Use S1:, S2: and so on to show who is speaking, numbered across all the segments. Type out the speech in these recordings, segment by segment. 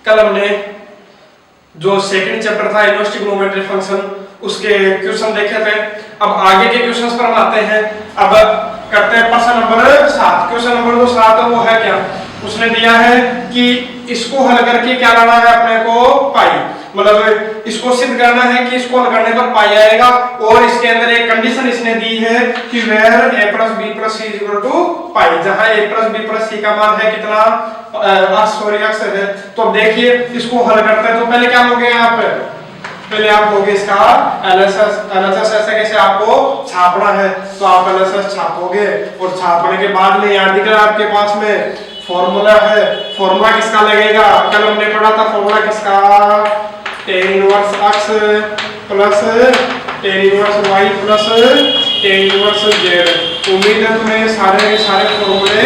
S1: कल हमने जो सेकंड चैप्टर था इनवर्स ट्रिग्नोमेट्री फंक्शन उसके क्वेश्चन देखे थे। अब आगे के क्वेश्चंस पर हम आते हैं। अब करते हैं प्रश्न नंबर 7। क्वेश्चन नंबर जो 7 है वो है क्या, उसने दिया है कि इसको हल करके क्या लाना है अपने को, पाई। मतलब इसको सिद्ध करना है कि इसको हल करने पर पाई आएगा। और इसके अंदर एक कंडीशन इसने दी है कि वेयर a + b + c = पाई, जहां a + b + c का मान है कितना, x है। तो अब देखिए इसको हल करते हैं। तो पहले क्या लोगे आप, पहले आप लोगे इसका LHS ऐसे कैसे आपको छापना है। तो आप LHS छापोगे और छापने के बाद में यहाँ दिख रहा है आपके पास में फॉर्मूला है। फॉर्मूला किसका लगेगा, कल हमने पढ़ा था फॉर्मूला किसका, tan inverse x plus tan inverse y plus tan inverse z। उम्मीद है तुम्हें सारे के सारे फॉर्मूले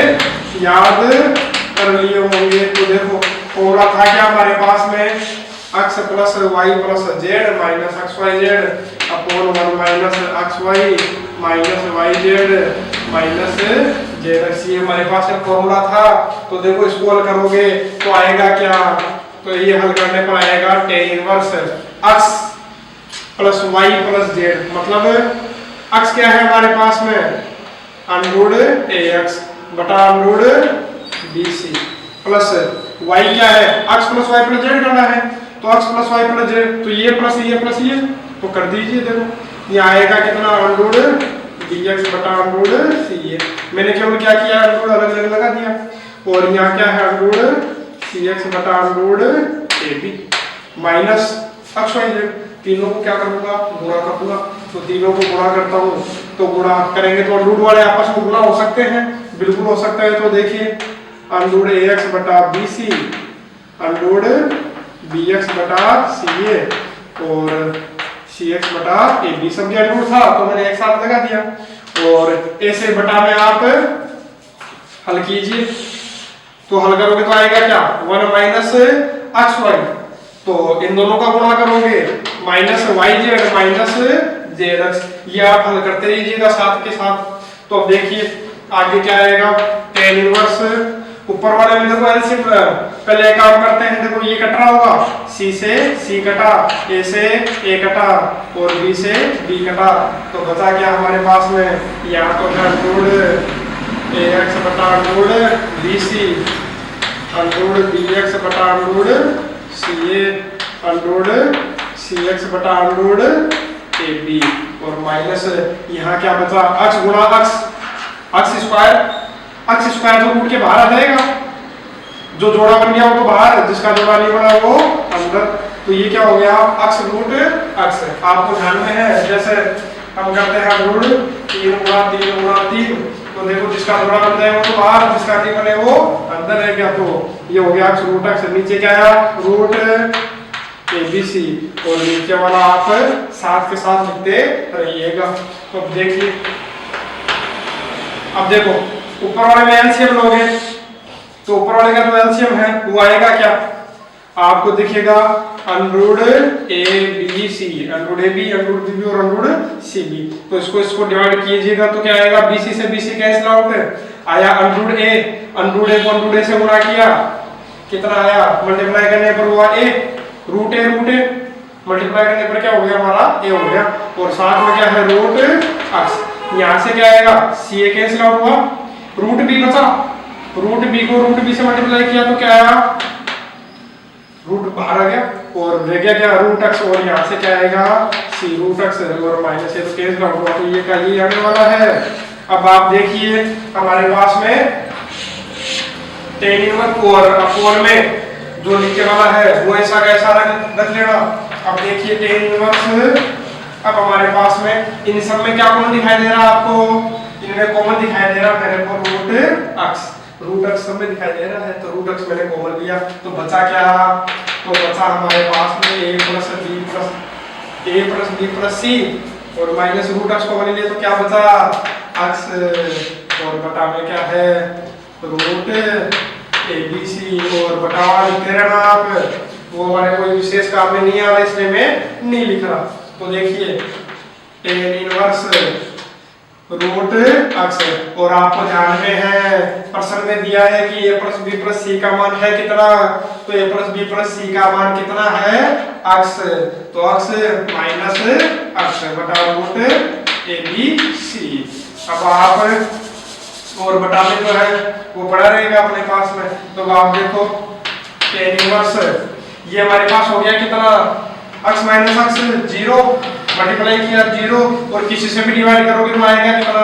S1: याद कर लिए होंगे। तो देखो फॉर्मूला था क्या हमारे पास में, x plus y plus z minus xyz upon 1 minus xy minus yz minus zx। ये हमारे पास एक फॉर्मूला था। तो देखो इसको हल करोगे तो आएगा क्या, तो ये हल करने पर आएगा tan inverse x plus y plus z। मतलब x क्या है हमारे पास में, √ax बटा √bc प्लस y क्या है, x plus y plus z करना है। तो x plus y plus z, तो ये प्लस ये तो कर दीजिए। देखो ये आएगा कितना, √dx बटा √ca। मैंने केवल क्या किया, √ अलग अलग लगा दिया। और यहाँ क्या है, √cx बटा √ab माइनस xyz। तीनों को क्या करूंगा, गुणा करूंगा। तो तीनों को गुणा करता हूँ, तो गुणा करेंगे तो √ वाले आपस में गुणा हो सकते हैं, बिल्कुल हो सकता है। तो देखिए √ax बटा bc √bx बटा ca और cx बटा ab। सब √ था तो मैंने एक साथ लगा दिया। और a से बटा में आप हल कीजिए। तो हल करोगे तो आएगा क्या, 1 माइनस xy। तो इन दोनों का गुणा करोगे माइनस yz माइनस zx। ये आप हल करते रहिएगा साथ के साथ। तो अब देखिए आगे क्या आएगा, tan इनवर्स ऊपर वाले में देखो एलसीएम पहले काम करते हैं। देखो ये कट रहा होगा, c से c कटा, a से a कटा और b से b कटा। तो बचा क्या हमारे पास में, या तो है √ax बटा √bc √bx बटा √ca √cx बटा √ab और माइनस यहाँ क्या बचा, x गुणा x स्क्वायर तो रूट के बाहर आ जाएगा। जो जोड़ा बन गया वो तो बाहर, जिसका जोड़ा नहीं बना वो अंदर। तो ये क्या हो गया, x √x। आपको ध्यान में है जैसे हम करते हैं √3 गुणा 3 गुणा 3। तो देखो जिसका जोड़ा बन जाए वो तो बाहर, जिसका नहीं बने वो अंदर है क्या। तो ये हो गया x √x। नीचे क्या है, √abc और नीचे वाला आप साथ के साथ लिखते रहिएगा। तो अब देखिए, अब देखो ऊपर वाले में एलसीएम लोगे तो ऊपर वाले का जो एलसीएम है वो आएगा क्या, आपको दिखेगा √abc √ab और √cb। तो इसको डिवाइड कीजिएगा तो क्या आएगा, bc से bc कैंसिल आउट आया, √a को √a से गुणा किया कितना आया, मल्टीप्लाई करने पर हुआ a √a मल्टीप्लाई करने पर क्या हो गया हमारा, a हो गया। और साथ में क्या है √x। यहाँ से क्या आएगा, ca कैंसिल आउट हुआ, √b बचा, √b को √b से मल्टीप्लाई किया तो क्या आया, रूट बाहर आ गया और रह गया क्या √x। और यहाँ से क्या आएगा c √x और माइनस ये तो कैंसिल आउट हुआ। तो ये का ये आने वाला है। अब आप देखिए हमारे पास में tan इनवर्स और अपॉन में जो नीचे वाला है वो ऐसा कैसा रख लेना। अब देखिए tan इनवर्स, अब हमारे पास में इन सब में क्या कॉमन दिखाई दे रहा है आपको, इनमें कॉमन दिखाई दे रहा है मेरे को √x सब में दिखाई दे रहा है। तो √x मैंने कॉमन लिया तो बचा क्या, तो बचा हमारे पास में a plus b plus c और माइनस √x कॉमन लिया तो क्या बचा x और बटा में क्या है √abc और बटा लिखते रहना आप। वो हमारे कोई विशेष काम में नहीं आ रहा इसलिए मैं नहीं लिख रहा। तो देखिए tan इनवर्स रूट अक्स। और आपको ध्यान में है प्रश्न में दिया है कि a प्लस बी प्लस सी का मान है कितना, तो a प्लस बी प्लस सी का मान कितना है अक्स, तो अक्स माइनस अक्स बटा रूट ए बी सी। अब आप और बटा में जो है वो पड़ा रहेगा अपने पास में, तो आप देखो टेन इनवर्स ये हमारे पास हो गया कितना अक्स माइनस अक्स 0 मल्टीप्लाई किया 0 और किसी से भी डिवाइड करोगे तो आएगा कितना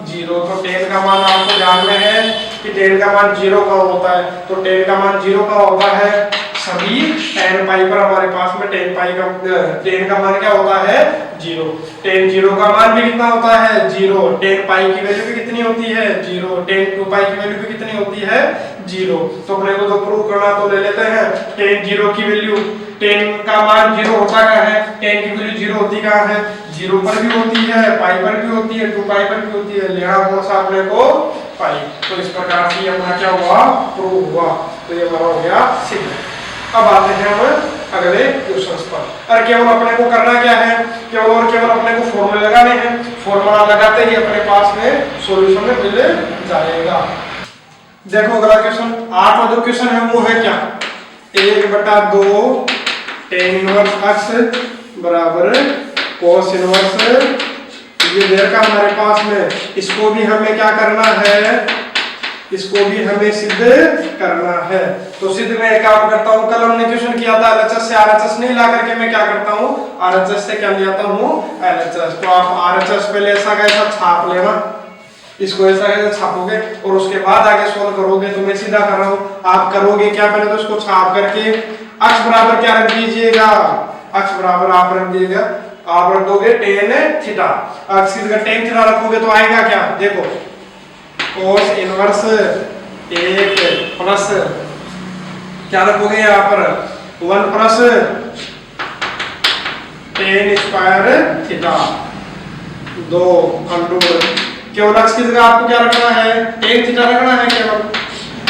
S1: 0। तो टेन का मान आपको ध्यान में है कि टेन का मान 0 का होता है, तो टेन का मान 0 का होता है सभी टेन पाई पर हमारे पास में टेन का मान क्या होता है 0। टेन 0 का मान भी कितना होता है 0, टेन पाई की वैल्यू भी कितनी होती है 0, टेन 2 पाई की वैल्यू भी कितनी होती है 0। तो अपने को तो प्रूव करना तो ले लेते हैं टेन 0 की वैल्यू, टेन का मान 0 होता क्या है, टेन की वैल्यू 0 होती कहाँ है 0 पर भी होती है, पाई पर भी होती है, 2 पाई पर भी होती है, यहाँ कौन सा अपने को पाई। तो इस प्रकार से अपना क्या हुआ प्रूव हुआ, तो ये हमारा हो गया सिद्ध। अब आते हैं हम अगले क्वेश्चंस पर। और केवल अपने को करना क्या है, केवल और केवल अपने को फॉर्मूला लगाने हैं, फॉर्मूला लगाते ही अपने पास में सॉल्यूशन मिल जाएगा। देखो अगला क्वेश्चन 8वां जो क्वेश्चन है वो है क्या 1/2 टेन इनवर्स अक्स बराबर कोस इनवर्स ये देर का हमारे पास में, इसको भी हमें क्या करना है, इसको भी हमें सिद्ध करना है। तो सिद्ध में एक काम करता हूँ, कल हमने क्वेश्चन किया था LHS से RHS नहीं ला करके मैं क्या करता हूँ RHS से क्या ले आता हूँ LHS। तो आप RHS पहले ऐसा कैसा छाप लेना, इसको ऐसा कैसे छापोगे और उसके बाद आगे सोल्व करोगे। तो मैं सीधा कर रहा हूँ, आप करोगे क्या पहले तो इसको छाप करके अक्स बराबर क्या रख दीजिएगा, अक्स बराबर आप रख दीजिएगा, आप रख दोगे टेन थीटा, अक्स की जगह टेन थीटा रखोगे तो आएगा क्या देखो कोस इनवर्स 1 प्लस क्या रखोगे यहाँ पर 1 plus ten square theta 2 undo केवल अक्स की जगह आपको क्या रखना है टेन थीटा रखना है केवल।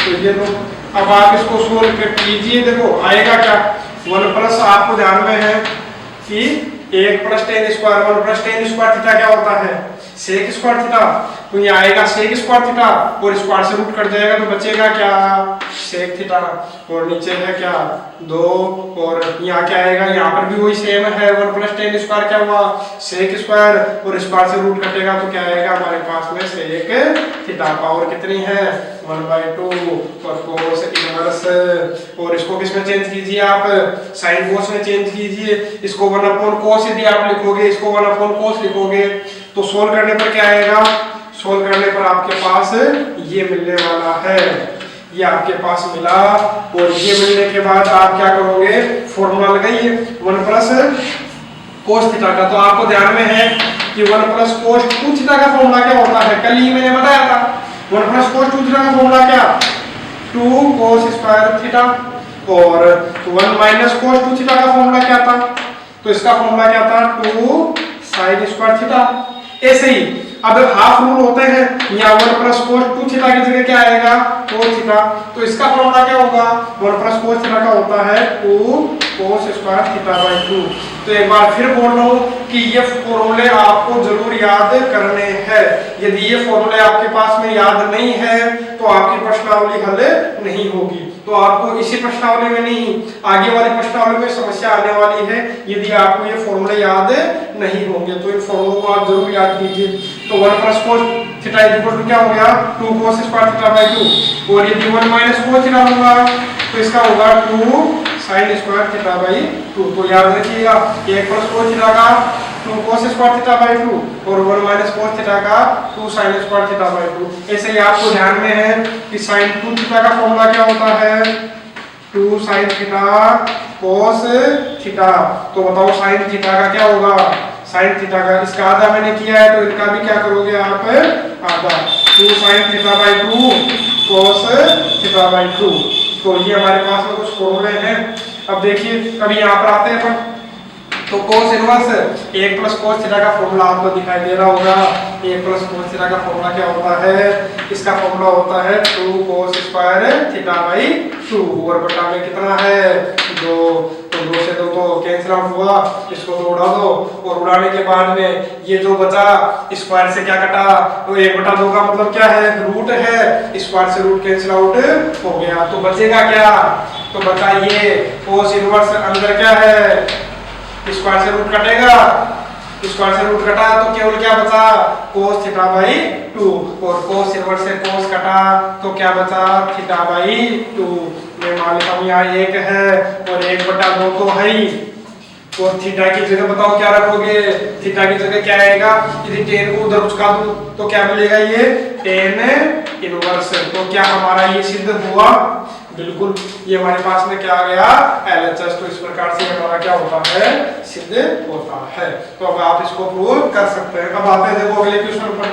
S1: तो ये लो अब आप इसको सोल्व कीजिए, देखो आएगा क्या 1 प्लस आपको ध्यान में है कि 1 plus ten square 1 plus ten square theta क्या होता है सेक स्क्वायर थीटा, तो ये आएगा सेक स्क्वायर थीटा और स्क्वायर से रूट कट जाएगा तो बचेगा क्या सेक थीटा और नीचे है क्या 2 और यहाँ क्या आएगा, यहाँ पर भी वही सेम है 1 प्लस टेन स्क्वायर क्या हुआ सेक स्क्वायर और स्क्वायर से रूट कटेगा तो क्या आएगा हमारे पास में सेक थीटा। पावर कितनी है 1/2 और कोस इनवर्स और इसको किस में चेंज कीजिए आप साइन कोस में चेंज कीजिए, इसको 1/cos यदि आप लिखोगे इसको 1/cos लिखोगे तो सोल्व करने पर क्या आएगा, सोल्व करने पर आपके पास ये मिलने वाला है, ये आपके पास मिला और ये मिलने के बाद आप क्या करोगे फॉर्मूला लगाइए 1 प्लस कोस थीटा का। तो आपको ध्यान में है कि 1 प्लस कोस 2 थीटा का फॉर्मूला क्या होता है, कल ही मैंने बताया था 1 प्लस कोस 2 थीटा का फॉर्मूला क्या 2 कोस स्क्वायर थीटा और 1 माइनस कोस 2 थीटा का फॉर्मूला क्या था, तो इसका फॉर्मूला क्या था 2 साइन स्क्वायर थीटा। ऐसे ही अब हाफ रूल होते हैं यहाँ 1 प्लस कोस 2 थीटा की जगह क्या आएगा कोस थीटा, तो इसका फॉर्मूला क्या होगा 1 प्लस कोस थीटा का होता है 2 कोस स्क्वायर थीटा बाई 2। तो एक बार फिर बोल रहा हूँ कि ये फॉर्मूले आपको जरूर याद करने हैं, यदि ये फॉर्मूले आपके पास में याद नहीं है तो आपकी प्रश्नावली हल नहीं होगी। तो आपको इसी प्रश्नावली में नहीं आगे वाली प्रश्नावली में समस्या आने वाली है यदि आपको ये फॉर्मूले याद नहीं होंगे, तो इन फॉर्मूलों को आप जरूर याद कीजिए। तो 1 plus cos theta equal to क्या हो गया 2 कोस स्क्वायर थीटा बाई 2 और यदि 1 माइनस कोस थीटा होगा तो इसका होगा 2 साइन स्क्वायर थीटा बाई 2। तो याद रखिएगा 1 प्लस कोस थीटा का 2 कोस स्क्वायर थीटा बाई 2 और 1 माइनस कोस थीटा का 2 साइन स्क्वायर थीटा बाई 2। ऐसे ही आपको ध्यान में है कि साइन 2 थीटा का फॉर्मूला क्या होता है 2 साइन थीटा कोस थीटा। तो बताओ साइन थीटा का क्या होगा साइन थीटा का, इसका आधा मैंने किया है तो इनका भी क्या करोगे आप आधा 2 sine theta by 2 cos theta by 2। तो ये हमारे पास में कुछ फॉर्मूले हैं। अब देखिए अभी यहाँ पर आते हैं तो cos inverse 1 plus cos theta का फॉर्मूला आपको दिखाई दे रहा होगा। 1 प्लस कोस थीटा का फॉर्मूला क्या होता है, इसका फॉर्मूला होता है 2 कोस स्क्वायर थीटा बाई 2 और बटा में कितना है 2। तो तो 2 से 2 तो कैंसिल आउट हुआ, इसको तो उड़ा दो, और उड़ाने के बाद में ये जो बचा स्क्वायर से क्या कटा, तो 1/2 का मतलब क्या है, रूट है, स्क्वायर से रूट कैंसिल आउट हो गया। तो बचेगा क्या, तो बचा ये कोस इनवर्स, अंदर क्या है, स्क्वायर से रूट कटेगा, स्क्वायर से रूट कटा तो केवल क्या बचा, कोस थीटा बाई 2, और कोस इनवर्स से कोस कटा तो क्या बचा, थीटा बाई 2। मैं मान लेता हूं यहाँ 1 है और 1/2 तो है ही, और थीटा की जगह बताओ क्या रखोगे, थीटा की जगह क्या आएगा, यदि tan को उधर उचका दूं तो क्या मिलेगा, ये tan इनवर्स। तो क्या हमारा ये सिद्ध हुआ, बिल्कुल ये हमारे पास में क्या आ गया, LHS। तो इस प्रकार से हमारा क्या होता है, सिद्ध होता है। तो अब आप इसको प्रूव कर सकते हैं। अब आते हैं देखो अगले क्वेश्चन पर।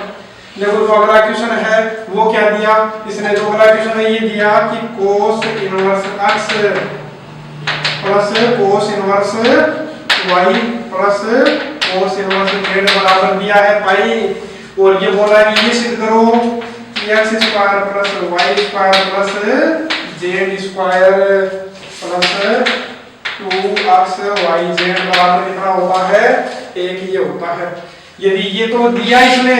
S1: देखो जो अगला क्वेश्चन है वो क्या दिया, इसने जो अगला क्वेश्चन है ये दिया कि cos inverse x plus cos inverse y plus cos inverse z बराबर दिया है पाई, और ये बोला है कि ये सिद्ध करो कि x square plus y square plus z square plus 2xyz बराबर कितना होता है, 1 ये होता है। यदि ये तो दिया इसने,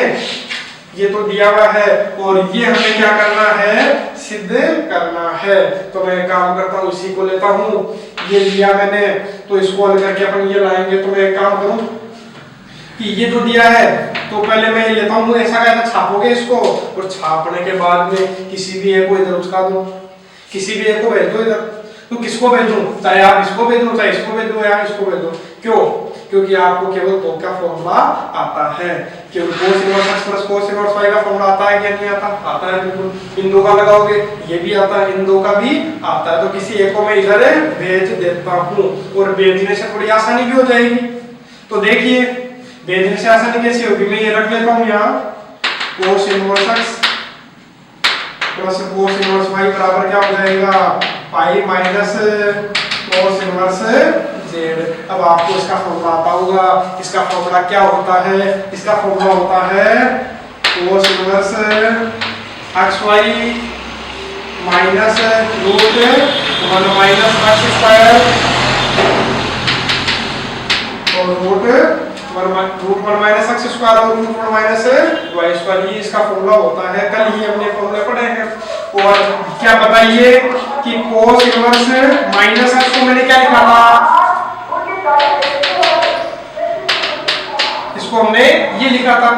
S1: ये तो दिया हुआ है, और ये हमें क्या करना है, सिद्ध करना है। तो मैं काम करता हूँ, इसी को लेता हूँ, ये लिया मैंने, तो इसको हल करके अपन ये लाएंगे। तो मैं एक काम करूँ कि ये जो दिया है तो पहले मैं लेता हूँ, ऐसा कहता छापोगे इसको, और छापने के बाद में किसी भी एक को इधर उचका दो, किसी भी एक को भेज दो इधर। तो किसको भेजूं, चाहे आप इसको भेजो, चाहे इसको भेजो, या इसको भेजो। क्यों, क्योंकि आपको केवल 2 का फॉर्मूला आता है, केवल cos inverse x plus cos inverse y का फॉर्मूला आता है क्या, नहीं आता, आता है बिल्कुल। इन 2 का लगाओगे, ये भी आता है, इन 2 का भी आता है। तो किसी एक को मैं इधर भेज देता हूँ, और भेजने से थोड़ी आसानी भी हो जाएगी। तो देखिए भेजने से आसानी कैसी होगी, मैं ये रख लेता हूँ यहाँ, cos inverse x plus cos inverse y बराबर क्या हो जाएगा, pi minus cos inverse z। अब आपको इसका फॉर्मूला आता होगा, इसका फॉर्मूला क्या होता है, इसका फॉर्मूला होता है cos inverse xy minus root 1 minus x square और रूट 1 माइनस x स्क्वायर और रूट 1 माइनस y स्क्वायर, ये इसका फॉर्मूला होता है। कल ही हमने फॉर्मूले पढ़े हैं। और क्या बताइए कि cos इनवर्स माइनस x को मैंने क्या लिखा था, इसको हमने ये लिखा था,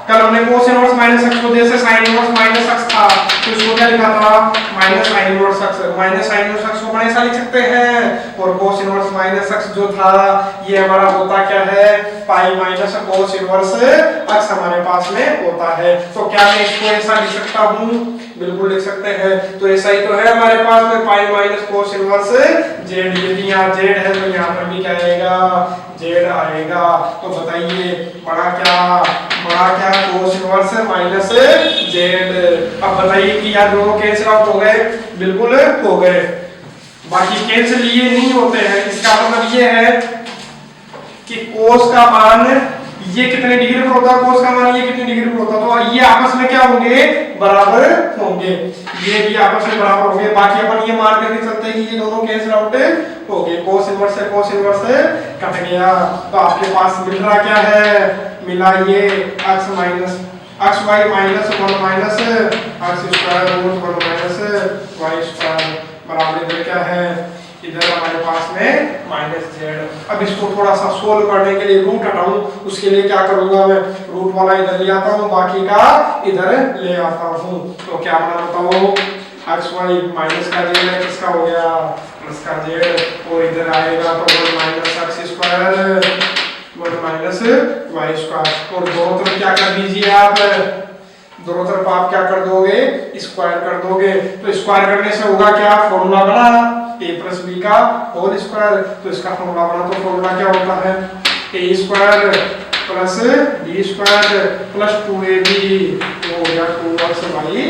S1: कल हमने cos इनवर्स माइनस x को जैसे sin इनवर्स माइनस x था, तो इसको क्या लिखा था, minus sin inverse x। Minus sin inverse x को अपन ऐसा लिख सकते हैं, और cos इनवर्स माइनस x जो था ये हमारा होता क्या है, pi minus cos inverse x हमारे पास में होता है। तो क्या मैं इसको ऐसा लिख सकता हूँ, बिल्कुल लिख सकते हैं। तो ऐसा ही तो है हमारे पास में, pi minus cos inverse z। यदि यहाँ z है तो यहाँ पर भी क्या आएगा, z आएगा। तो बताइए बड़ा क्या cos इनवर्स माइनस z। अब बताइए कि यार दोनों कैंसिल आउट हो गए, बिल्कुल हो गए, बाकी कैंसिल ये नहीं होते हैं। इसका मतलब ये है कि cos का मान ये कितने डिग्री पर होता है, cos का मान ये कितने डिग्री पर होता है, तो ये आपस में क्या होंगे, बराबर होंगे, ये भी आपस में बराबर होंगे। बाकी अपन ये मान करके चलते हैं कि ये दोनों कैंसिल आउट हो गए, cos इनवर्स से कट गया। तो आपके पास मिल रहा क्या है, मिला ये x minus xy minus 1 minus x square root 1 minus y square बराबर इधर क्या है, इधर हमारे पास में माइनस z। अब इसको थोड़ा सा सोल्व करने के लिए रूट हटाऊं, उसके लिए क्या करूंगा, मैं रूट वाला इधर ले आता हूं, बाकी का इधर ले आता हूं। तो क्या बना बताओ, xy माइनस का z है, किसका हो गया, प्लस का z, और इधर आएगा तो 1 minus x square 1 minus y square. और दोनों तरफ क्या कर दीजिए आप, दोनों तरफ आप क्या कर दोगे, स्क्वायर कर दोगे। तो स्क्वायर करने से होगा क्या, फॉर्मूला बना a प्लस बी का होल स्क्वायर। तो इसका फॉर्मूला बना, तो फॉर्मूला क्या होता है, a square plus b square plus 2ab हो गया 2xyz।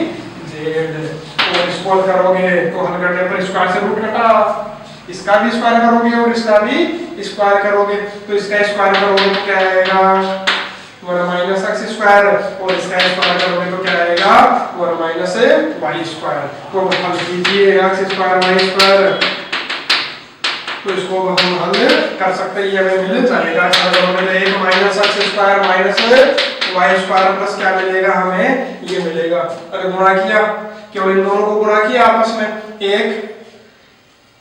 S1: और इसको हल करोगे तो हल करने पर स्क्वायर से रूट कटा, इसका भी स्क्वायर करोगे और इसका भी स्क्वायर करोगे। तो इसका स्क्वायर करोगे तो क्या आएगा, 1 माइनस x स्क्वायर, और इसका स्क्वायर करोगे तो क्या आएगा, 1 माइनस y स्क्वायर। तो हल कीजिए x स्क्वायर y स्क्वायर तो इसको हम हल कर सकते हैं, ये हमें मिल जाएगा। एक minus x square minus y square plus क्या मिलेगा हमें, ये मिलेगा। अगर गुणा किया, केवल इन दोनों को गुणा किया आपस में, एक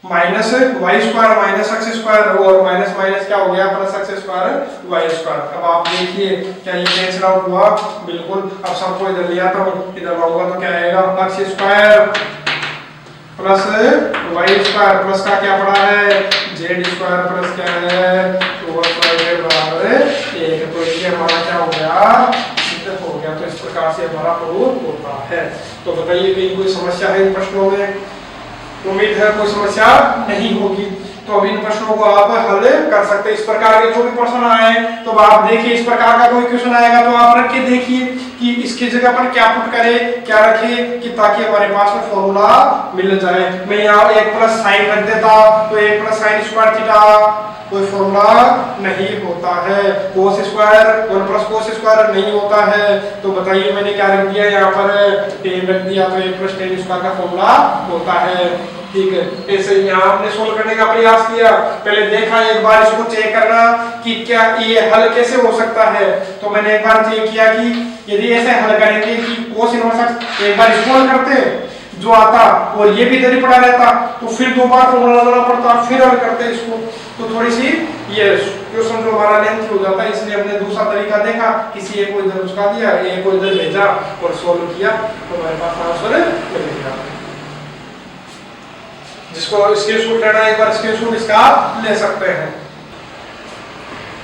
S1: minus y square minus x square और माइनस माइनस क्या हो गया plus x square y square. अब आप देखिए क्या ये कैंसिल आउट हुआ, बिल्कुल। अब सबको इधर ले आता हूँ, इधर लाऊंगा तो क्या आएगा, x square plus y square plus का क्या पड़ा है जेड स्क्वायर प्लस क्या है बराबर 1। तो ये हमारा क्या हो गया, सिद्ध हो गया। तो इस प्रकार से हमारा प्रूफ होता है। तो बताइए कहीं कोई समस्या है इन प्रश्नों में? उम्मीद है कोई समस्या नहीं होगी। तो अब इन प्रश्नों को आप हल कर सकते हैं। इस प्रकार के जो भी प्रश्न आए तो आप देखिए, इस प्रकार का कोई क्वेश्चन आएगा तो आप रख के देखिए कि इसकी जगह पर क्या पुट करें, क्या रखें, कि ताकि हमारे पास में फॉर्मूला मिल जाए। मैं यहाँ 1 प्लस साइन रख देता तो 1 प्लस साइन स्क्वायर थीटा, कोई फॉर्मूला नहीं होता है। Cos square 1 plus cos square नहीं होता है। तो बताइए मैंने क्या रख दिया, यहाँ पर टेन रख दिया तो 1 प्लस टेन स्क्वायर का फॉर्मूला होता है। ठीक है, ऐसे यहाँ आपने सोल्व करने का प्रयास किया, पहले देखा, एक बार इसको चेक करना कि क्या ये हल कैसे हो सकता है। तो मैंने एक बार चेक किया कि यदि ऐसे हल करेंगे कि कोस इनवर्स, एक बार इसको हल करते जो आता और ये भी इधर ही पड़ा रहता, तो फिर 2 बार फॉर्मूला लगाना पड़ता, फिर हल करते इसको, तो थोड़ी सी ये क्वेश्चन जो हमारा लेंथ हो जाता है। इसलिए हमने दूसरा तरीका देखा, किसी एक को इधर उसका दिया, एक को इधर भेजा और सोल्व किया, तो हमारे पास आंसर मिल गया। जिसको स्क्रीनशॉट लेना है एक बार स्क्रीनशॉट इसका ले सकते हैं।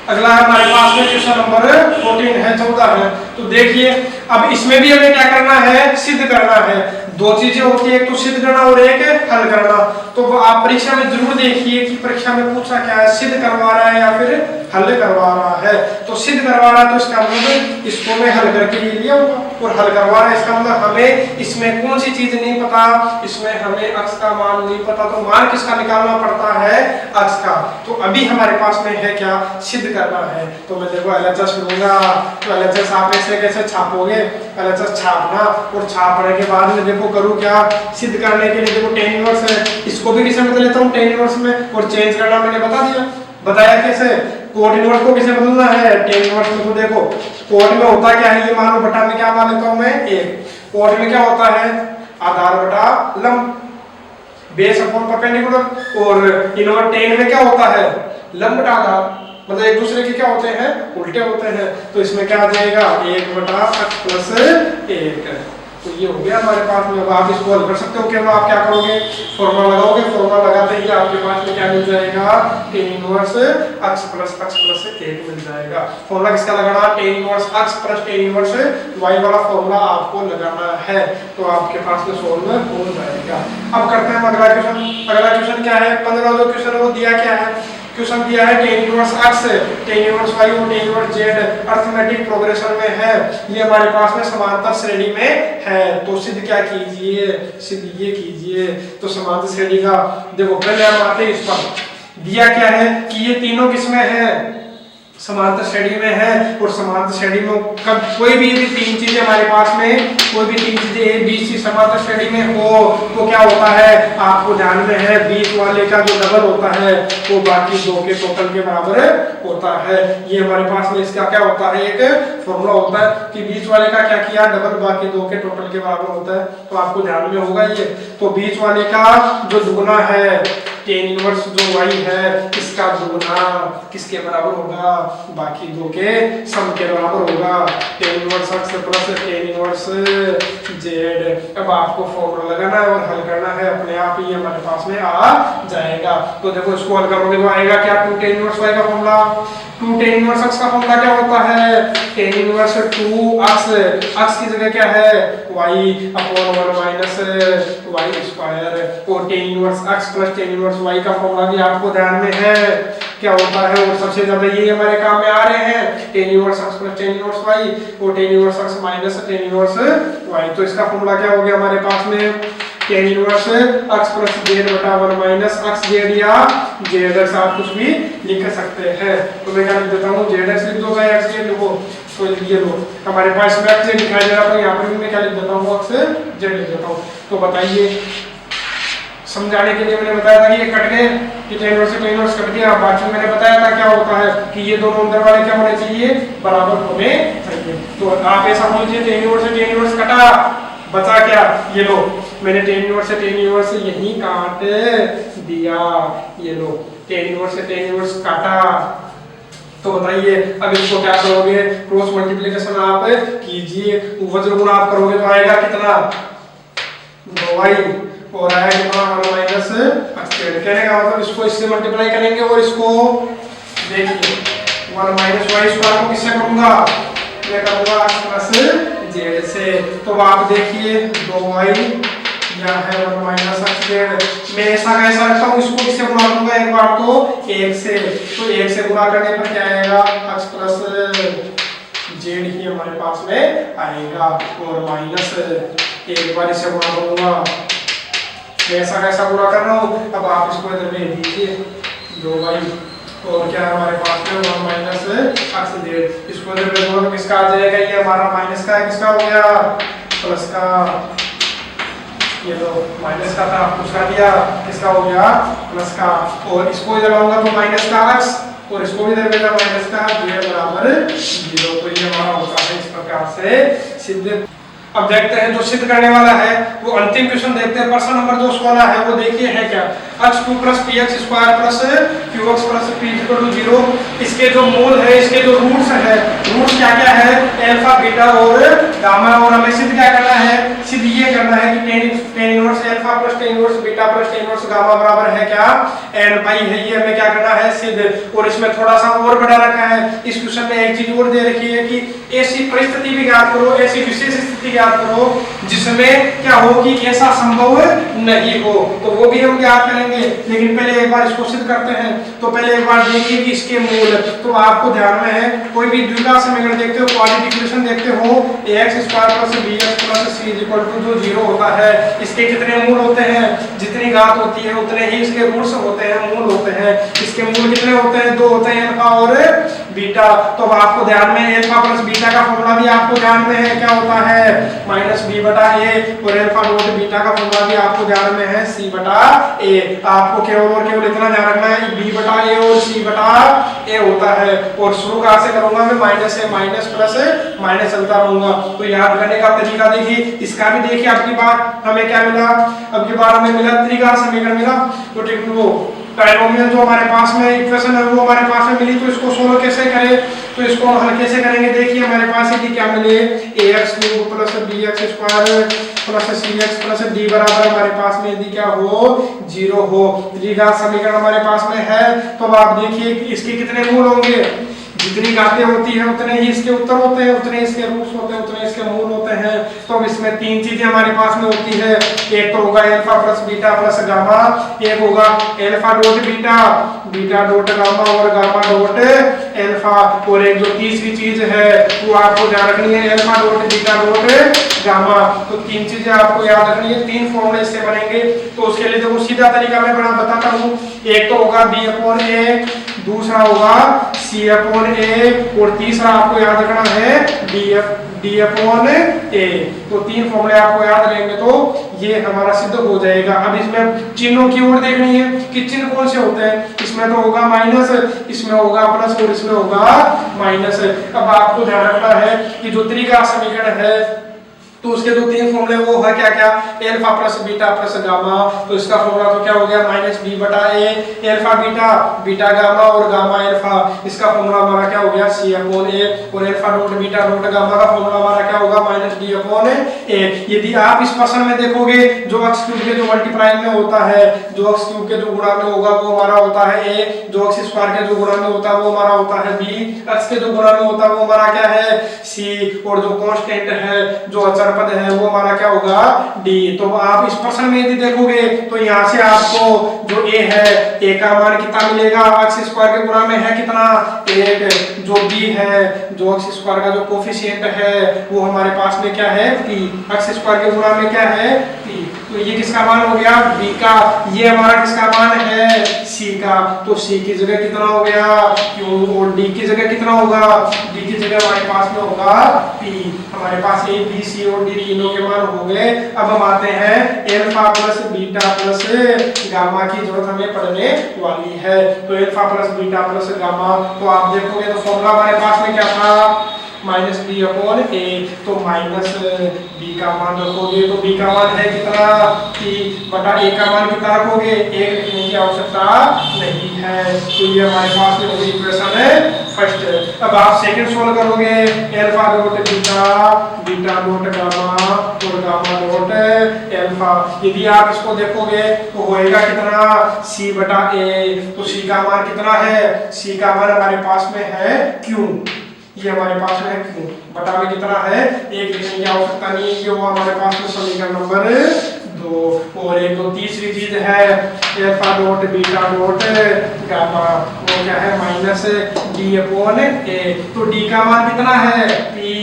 S1: अगला हमारे पास में क्वेश्चन नंबर 14 है, 14 है। तो देखिए अब इसमें भी हमें क्या करना है, सिद्ध करना है। 2 चीजें होती है, एक तो सिद्ध करना और एक हल करना। तो आप परीक्षा में जरूर देखिए कि परीक्षा में पूछा क्या है, सिद्ध करवा रहा है या फिर हल करवा रहा है। तो सिद्ध करवा रहा है तो इसका मतलब इसको मैं हल करके ये लिया और हल करवा रहा है, इसका मतलब हमें इसमें कौन सी चीज नहीं पता, इसमें हमें अक्स का मान नहीं पता, तो मान किसका निकालना पड़ता है, अक्स का। तो अभी हमारे पास में है क्या, सिद्ध करना है। तो मैं देखो एलएचएस लूंगा, तो एलएचएस आप ऐसे कैसे छापोगे, एलएचएस छापना और छापने के बाद में देखो करूँ क्या, सिद्ध करने के लिए देखो टेन इनवर्स है, इसको भी किसे बदल लेता हूँ टेन इनवर्स में, और चेंज करना मैंने बता दिया, बताया कैसे। कोट इनवर्स को किसे बदलना है, टेन इनवर्स में। तो देखो कोट में होता क्या है, ये मानो बटा में क्या मान लेता हूँ मैं 1। कोट में क्या होता है, आधार बटा लंब, बेस अपॉन परपेंडिकुलर। और इनवर्स टेन में क्या होता है, लंब बटा आधार, मतलब एक दूसरे के क्या होते हैं, उल्टे होते हैं। तो इसमें क्या आ जाएगा, 1 बटा x प्लस 1। तो ये हो गया हमारे पास में। अब आप इसको हल कर सकते हो। क्या आप क्या करोगे, फॉर्मूला लगाओगे, फॉर्मूला लगाते ही आपके पास में क्या मिल जाएगा, टेन इनवर्स x प्लस 1 मिल जाएगा। फॉर्मूला किसका लगाना, ten inverse x plus tan inverse y वाला फॉर्मूला आपको लगाना है। तो आपके पास में सोल्व हो जाएगा। अब करते हैं अगला क्वेश्चन। अगला क्वेश्चन क्या है, 15 जो क्वेश्चन है वो दिया क्या है, क्वेश्चन दिया है ten inverse x, ten inverse y और tan inverse z arithmetic progression में है। ये हमारे पास में समांतर श्रेणी में है। तो सिद्ध क्या कीजिए, सिद्ध ये कीजिए। तो समांतर श्रेणी का देखो पहले हम आते हैं इस पर, दिया क्या है कि ये तीनों किसमें है, समांतर श्रेणी में है। और समांतर श्रेणी में कब कोई भी यदि 3 चीजें हमारे पास में, कोई भी 3 चीजें ए बी सी समांतर श्रेणी में हो तो क्या होता है, आपको ध्यान में है बीच वाले का जो डबल होता है वो बाकी 2 के टोटल के बराबर होता है। ये हमारे पास में इसका क्या होता है, एक फॉर्मूला होता है कि बीच वाले का क्या किया, डबल बाकी 2 के टोटल के बराबर होता है। तो आपको ध्यान में होगा ये। तो बीच वाले का जो दुगुना है, टेन इनवर्स जो y है इसका दुगुना किसके बराबर होगा, बाकी 2 के सम के बराबर होगा। Ten inverse x plus tan inverse z। अब आपको फॉर्मूला लगाना है और हल करना है, अपने आप ही हमारे पास में आ जाएगा। तो देखो इसको हल करोगे तो आएगा क्या, 2 टेन इनवर्स y का फॉर्मूला, 2 टेन इनवर्स x का फॉर्मूला क्या होता है, टेन इनवर्स 2x, x की जगह क्या है y upon 1 minus y square. और tan inverse x plus tan inverse y का फॉर्मूला भी आपको ध्यान में है क्या होता है। और सबसे ज्यादा ये हमारे काम में आ रहे हैं, ten inverse x plus tan inverse y और tan inverse x minus ten inverse y। तो इसका फॉर्मूला क्या हो गया हमारे पास में, ten inverse x plus z बटा 1 माइनस x z या zx आप कुछ भी लिख सकते हैं। तो मैं क्या लिख देता हूँ, zx लिख दो, x z लिखो। तो ये लो हमारे पास में x z दिखाई दे रहा था, यहाँ पर भी मैं क्या लिख देता हूँ, x z लिख देता हूँ। तो बताइए, समझाने के लिए मैंने बताया था कि ये कट गए, कि tan इनवर्स से tan इनवर्स कट दिया। बाकी मैंने बताया था क्या होता है कि ये दोनों अंदर वाले क्या होने चाहिए, बराबर होने चाहिए। तो आप ऐसा बोलिए tan इनवर्स से tan इनवर्स कटा, बचा क्या, ये लो मैंने tan इनवर्स से tan इनवर्स यहीं काट दिया, ये लो tan इनवर्स से tan इनवर्स काटा। तो बताइए अब इसको क्या करोगे, क्रॉस मल्टीप्लिकेशन आप कीजिए, वज्र गुणा आप करोगे तो आएगा कितना 2y और आएगा कितना 1 माइनस x स्क्वायर। कहने का मतलब इसको इससे मल्टीप्लाई करेंगे और इसको देखिए 1 माइनस y स्क्वायर को किससे करूंगा, मैं करूंगा x प्लस z से। तो आप देखिए 2y या है 1 माइनस x स्क्वायर, मैं ऐसा कैसा रखता हूँ, इसको किससे गुणा करूंगा एक बार तो 1 से, तो 1 से गुणा करने पर क्या आएगा x प्लस z ही हमारे पास में आएगा और माइनस एक बार इसे गुणा करूंगा, मैं ऐसा कैसा गुणा कर रहा हूँ। अब आप इसको इधर भेज दीजिए 2y और क्या है हमारे पास में 1 माइनस x z, इसको इधर भेजूंगा तो किसका आ जाएगा, ये हमारा माइनस का है, किसका हो गया प्लस का, ये लो माइनस का था उसका दिया, किसका हो गया प्लस का, और इसको इधर लाऊंगा तो माइनस का x और इसको भी इधर भेजा माइनस का, z बराबर 0। तो ये हमारा होता है इस प्रकार से सिद्ध। अब देखते हैं जो सिद्ध करने वाला है वो अंतिम क्वेश्चन देखते हैं। प्रश्न नंबर 2 वाला है वो देखिए है क्या, x2 plus px square plus qx plus p equal to 0। इसके जो मूल है, इसके जो रूट्स है, रूट्स क्या क्या है अल्फा बीटा और गामा, और हमें सिद्ध क्या करना है, सिद्ध ये करना है कि tan inverse alpha plus tan inverse beta plus tan inverse gamma बराबर है क्या n पाई है, ये हमें क्या करना है सिद्ध। और इसमें थोड़ा सा और बढ़ा रखा है, इस क्वेश्चन में एक चीज और दे रखी है कि ऐसी परिस्थिति भी ज्ञात करो, ऐसी विशेष स्थिति ज्ञात करो जिसमें क्या हो कि ऐसा संभव नहीं हो, तो वो भी हम ज्ञात करेंगे। लेकिन पहले एक बार इसको सिद्ध करते हैं। तो पहले एक बार देखिए कि इसके मूल, तो आपको ध्यान में है कोई भी द्विघात समीकरण देखते हो, क्वाड्रेटिक इक्वेशन देखते हो, ax square plus bx plus c equal to जो 0 होता है, इसके कितने मूल होते हैं, जितनी घात होती है उतने ही इसके रूट्स होते हैं, मूल होते हैं। इसके मूल कितने होते हैं, 2 होते हैं, अल्फा और बीटा। तो अब आपको ध्यान में अल्फा प्लस बीटा का फॉर्मूला भी आपको ध्यान में है, क्या होता है माइनस b बटा a, और अल्फा डॉट बीटा का फॉर्मूला भी आपको ध्यान में है c बटा a। आपको केवल और केवल इतना ध्यान रखना है b बटा a और c बटा a होता है। और शुरू कहां से करूंगा मैं, माइनस से माइनस प्लस माइनस चलता रहूंगा। तो याद करने का तरीका देखिए, इसका भी देखिए अब की बार हमें क्या मिला, अब की बार हमें मिला त्रिघात समीकरण मिला। तो ठीक वो ट्राइनोमियल जो हमारे पास में इक्वेशन है वो हमारे पास में मिली, तो इसको सोल्व कैसे करें, तो इसको हल कैसे करेंगे, देखिए हमारे पास ये क्या मिले ax³ plus bx square plus cx plus d बराबर हमारे पास में यदि क्या हो 0 हो, त्रिघात समीकरण हमारे पास में है। तो अब आप देखिए कि इसके कितने मूल होंगे, जितनी घातें होती हैं उतने ही इसके उत्तर होते हैं, उतने इसके रूट्स होते हैं, उतने इसके मूल होते हैं। तो अब इसमें 3 चीजें हमारे पास में होती है, एक तो होगा alpha plus beta plus gamma, एक होगा alpha dot beta, beta dot gamma और गामा डॉट अल्फा, और एक जो तीसरी चीज है वो आपको ध्यान रखनी है alpha dot beta dot gamma. तो 3 चीजें आपको याद रखनी है, 3 फॉर्मूले इससे बनेंगे। तो उसके लिए देखो सीधा तरीका मैं बताता हूँ, एक तो होगा b अपॉन a, दूसरा होगा c अपॉन a, और तीसरा आपको याद रखना है d अपॉन a। तो 3 फॉर्मूले आपको याद रहेंगे तो ये हमारा सिद्ध हो जाएगा। अब इसमें चिन्हों की ओर देखनी है कि चिन्ह कौन से होते हैं, इसमें तो होगा माइनस, इसमें होगा प्लस और इसमें होगा माइनस। अब आपको ध्यान रखना है कि जो त्रिघात समीकरण है तो उसके जो 3 फॉर्मूले वो है क्या क्या, alpha plus beta plus gamma. तो इसका फॉर्मूला तो क्या हो गया माइनस b बटा a, alpha beta beta gamma और गामा अल्फा, इसका फॉर्मूला हमारा क्या हो गया c अपॉन a, और alpha dot beta dot gamma का फॉर्मूला हमारा क्या होगा माइनस d अपॉन a। यदि आप इस प्रश्न में देखोगे जो x क्यूब के जो मल्टीप्लाई में होता है, जो x क्यूब के जो गुणा में होगा वो हमारा होता है a, जो x स्क्वायर के जो गुणा में होता है वो हमारा होता है b, x के जो गुणा में होता है वो हमारा क्या है c, और जो कांस्टेंट है जो अचर पद है वो हमारा क्या होगा d। तो आप इस प्रश्न में यदि देखोगे तो यहाँ से आपको जो a है, a का मान कितना मिलेगा, x स्क्वायर के गुणा में है कितना 8, जो b है जो x स्क्वायर का जो कोफिशिएंट है वो हमारे पास में क्या है p, x स्क्वायर के गुणा में क्या है p। तो ये किसका मान हो गया b का, ये हमारा किसका मान है c सी का, तो सी की जगह कितना हो गया क्यू, और डी की जगह कितना होगा, डी की जगह हमारे पास में होगा पी। हमारे पास ए बी सी और डी तीनों के मान हो गए। अब हम आते हैं alpha plus beta plus gamma की जरूरत हमें पड़ने वाली है। तो alpha plus beta plus gamma, तो आप देखोगे तो फॉर्मूला हमारे पास में क्या था, माइनस बी अपॉन ए, तो माइनस बी का मान रखोगे तो बी का मान है कितना पी बटा ए का मान कितना रखोगे, एक लिखने की आवश्यकता नहीं है। तो ये हमारे पास में होगी इक्वेशन फर्स्ट। अब आप सेकंड सोल्व करोगे, alpha dot beta, beta dot gamma और गामा डॉट अल्फा। यदि आप इसको देखोगे तो होएगा कितना सी बटा ए, तो सी का मान कितना है, सी का मान हमारे पास में है क्यू, ये हमारे पास में क्यू बटा में कितना है, एक लिखने की आवश्यकता नहीं है, वो हमारे पास में समीकरण नंबर 2। और एक तो तीसरी चीज है alpha dot beta dot gamma, वो क्या है माइनस डी अपॉन ए, तो डी का मान कितना है पी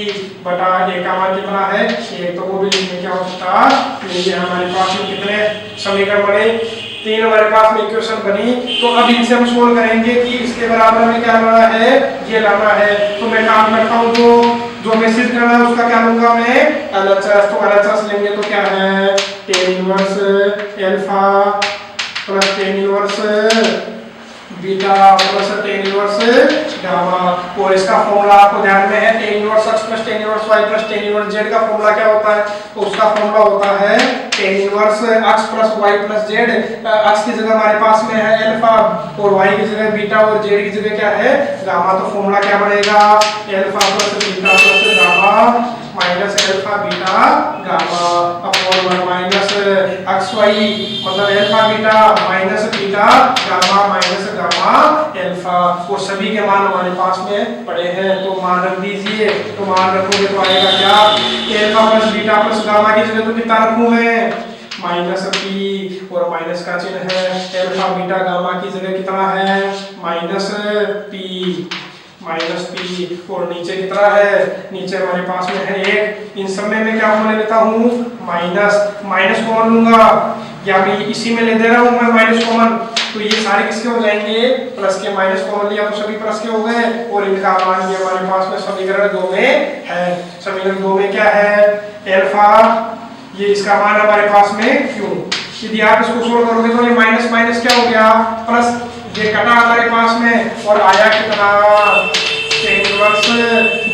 S1: बटा ए का मान कितना है एक, तो वो भी लिखने की आवश्यकता नहीं है। हमारे पास में कितने समीकरण बने, 3 हमारे पास में इक्वेशन बनी। तो अब इनसे हम सोल्व करेंगे कि इसके बराबर में क्या लाना है, ये लाना है। तो मैं काम करता हूँ, जो मैं सिद्ध करना है उसका क्या लूंगा मैं एलएचएस, तो एलएचएस लेंगे तो क्या है tan inverse alpha plus tan inverse beta plus tan inverse gamma. और इसका फॉर्मूला आपको ध्यान में है tan inverse x plus tan inverse y plus tan inverse z का फॉर्मूला क्या होता है, तो उसका फॉर्मूला होता है tan inverse x plus y plus z। x की जगह हमारे पास में है अल्फा और y की जगह बीटा और z की जगह क्या है गामा, तो फॉर्मूला क्या बनेगा alpha plus beta plus gamma minus alpha beta gamma upon 1 minus x Y, मतलब alpha beta minus beta gamma minus gamma alpha. वो सभी के मान हमारे पास में पड़े हैं, तो मान रख दीजिए। तो मान रखोगे तो आएगा क्या, alpha plus beta plus gamma की जगह तो कितना रखूं मैं माइनस पी, और माइनस का चिन्ह है, अल्फा बीटा गामा की जगह कितना है माइनस पी, माइनस पी, और नीचे कितना है, नीचे हमारे पास में है एक। इन सब में मैं क्या ले लेता हूँ माइनस, माइनस कॉमन लूंगा, या मैं इसी में ले दे रहा हूँ मैं माइनस कॉमन, तो ये सारे किसके हो जाएंगे प्लस के, माइनस कॉमन लिया तो सभी प्लस के हो गए। और इनका मान ये हमारे पास में समीकरण 2 में है। समीकरण 2 में क्या है अल्फा, ये इसका मान हमारे पास में क्यू। यदि आप इसको सोल्व करोगे तो ये माइनस माइनस क्या हो गया प्लस, ये कटा हमारे पास में और आया कितना tan इनवर्स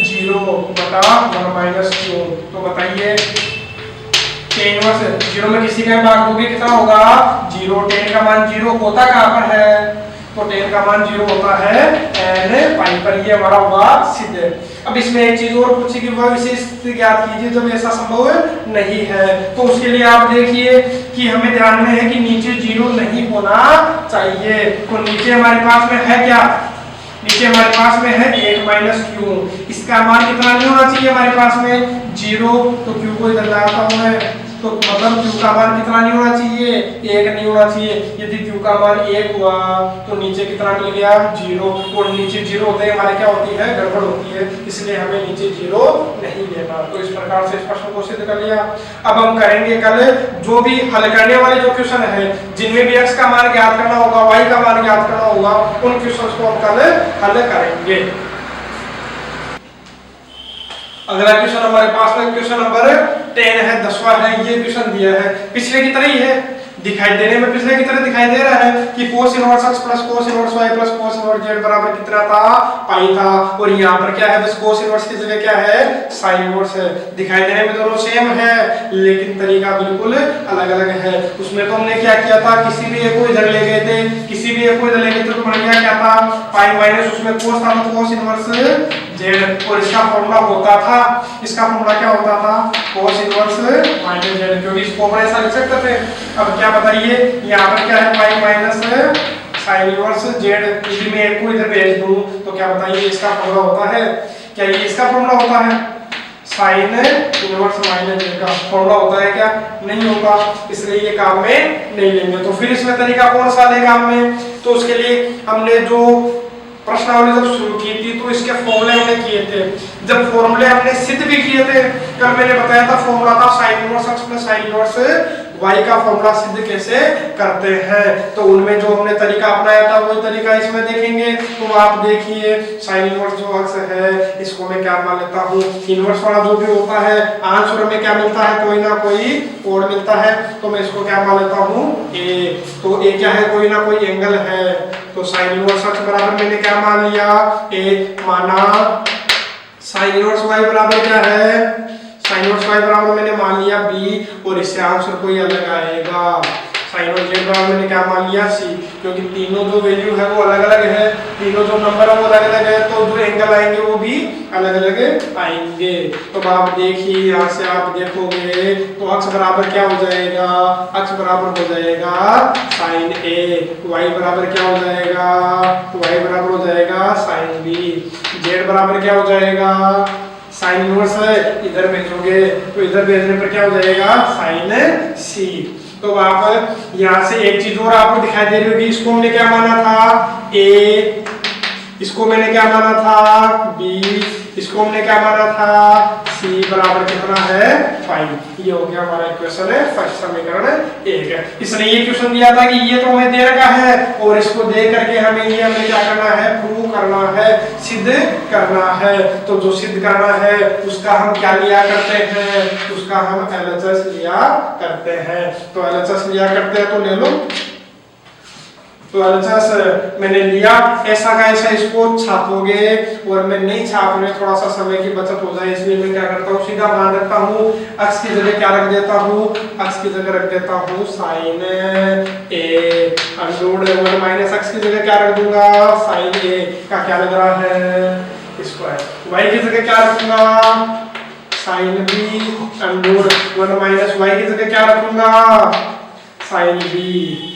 S1: 0 बटा 1 माइनस क्यू। तो बताइए tan इनवर्स 0 में किसी का भाग दोगे कितना होगा 0, tan का मान 0 होता कहाँ पर है, तो tan का मान 0 होता है n पाई पर, ये हमारा हुआ सिद्ध। अब इसमें एक चीज और पूछी कि वह विशेष ज्ञात कीजिए जब ऐसा संभव नहीं है, तो उसके लिए आप देखिए कि हमें ध्यान में है कि नीचे 0 नहीं होना चाहिए। तो नीचे हमारे पास में है क्या, नीचे हमारे पास में है 1 माइनस क्यू, इसका मान कितना नहीं होना चाहिए हमारे पास में 0, तो क्यू को इधर लाता हूं मैं, तो मतलब क्यू का मान कितना नहीं होना चाहिए 1 नहीं होना चाहिए। यदि क्यू का मान 1 हुआ तो नीचे कितना मिल गया 0, और नीचे 0 होते ही हमारे क्या होती है गड़बड़ होती है, इसलिए हमें नीचे 0 नहीं लेना। तो इस प्रकार से इस प्रश्न को सिद्ध कर लिया। अब हम करेंगे कल जो भी हल करने वाले जो क्वेश्चन है जिनमें भी x का मान ज्ञात करना होगा, y का मान ज्ञात करना होगा, उन क्वेश्चंस को हम कल हल करेंगे। अगला क्वेश्चन हमारे पास में क्वेश्चन नंबर 10 है, 10वां है। ये क्वेश्चन दिया है पिछले की तरह ही है, दिखाई देने में पिछले की तरह दिखाई दे रहा है कि cos inverse x plus cos inverse y plus cos inverse z बराबर कितना था पाई था, और यहाँ पर क्या है बस cos इनवर्स की जगह क्या है sin इनवर्स है। दिखाई देने में दोनों सेम है लेकिन तरीका बिल्कुल अलग अलग है। उसमें तो हमने क्या किया था, किसी भी एक को इधर ले गए थे, किसी भी एक को इधर ले गए थे, तो बन गया क्या था पाई माइनस उसमें cos था तो cos इनवर्स z, और इसका फॉर्मूला होता था, इसका फॉर्मूला क्या होता था cos इनवर्स माइनस z, क्योंकि इसको हम ऐसा लिख सकते थे। अब क्या बताइए यहाँ पर क्या है pi minus sin inverse z, यदि मैं एक को इधर भेज दूं तो क्या बताइए इसका फॉर्मूला होता है, क्या ये इसका फॉर्मूला होता है sin इनवर्स माइनस z का फॉर्मूला होता है क्या, नहीं होगा, इसलिए ये काम में नहीं लेंगे। तो फिर इसमें तरीका कौन सा है काम में, तो उसके लिए हमने जो प्रश्नावली जब शुरू की थी तो इसके फॉर्मूले हमने किए थे, जब फॉर्मूले हमने सिद्ध भी किए थे कल मैंने बताया था, फॉर्मूला था sin inverse x plus sin inverse y का फॉर्मूला सिद्ध कैसे करते हैं। तो उनमें जो हमने तरीका अपनाया था वही तरीका इसमें देखेंगे। तो आप देखिए साइन इनवर्स जो अक्स है इसको मैं क्या मान लेता हूँ, इनवर्स वाला जो भी होता है आंसर में क्या मिलता है, कोई ना कोई कोण मिलता है, तो मैं इसको क्या मान लेता हूँ ए। तो ए क्या है, कोई ना कोई एंगल है। तो साइन इनवर्स अक्स बराबर मैंने क्या मान लिया, ए माना। साइन इनवर्स वाई बराबर क्या है, साइन इनवर्स वाई बराबर मैंने मान लिया बी, और इससे आंसर कोई अलग आएगा। साइन और जेड बराबर मैंने क्या मान लिया सी, क्योंकि तीनों जो वैल्यू है वो अलग अलग है, तीनों जो नंबर है वो अलग अलग है, तो जो एंगल आएंगे वो भी अलग अलग आएंगे। तो आप देखिए यहाँ से आप देखोगे तो अक्स बराबर क्या हो जाएगा, अक्स बराबर हो जाएगा साइन ए, वाई बराबर क्या हो जाएगा, वाई बराबर हो जाएगा साइन बी, जेड बराबर क्या हो जाएगा, साइन इनवर्स है इधर भेजोगे तो इधर भेजने पर क्या हो जाएगा साइन सी। तो आप यहाँ से एक चीज और आपको दिखाई दे रही होगी, इसको हमने क्या माना था ए, इसको मैंने क्या माना था बी, इसको हमने क्या माना था सी, बराबर कितना है 5। ये हो गया हमारा इक्वेशन है, फर्स्ट समीकरण 1 है। इसने ये क्वेश्चन दिया था कि ये तो हमें दे रखा है और इसको दे करके हमें ये हमें क्या करना है, प्रूव करना है, सिद्ध करना है। तो जो सिद्ध करना है उसका हम क्या लिया करते हैं, उसका हम एलएचएस लिया करते हैं। तो एलएचएस लिया करते हैं तो ले लो। तो एलएचएस मैंने लिया, ऐसा का ऐसा इसको छापोगे, और मैं नहीं छाप रहे, थोड़ा सा समय की बचत हो जाए इसलिए मैं क्या करता हूँ सीधा मान रखता हूँ, अक्स की जगह क्या रख देता हूँ, अक्स की जगह रख देता हूँ साइन ए, अंडररूट 1 माइनस अक्स की जगह क्या रख दूंगा साइन ए का क्या लग रहा है स्क्वायर, वाई की जगह क्या रखूंगा sine b, underroot 1 minus y की जगह क्या रखूंगा साइन बी,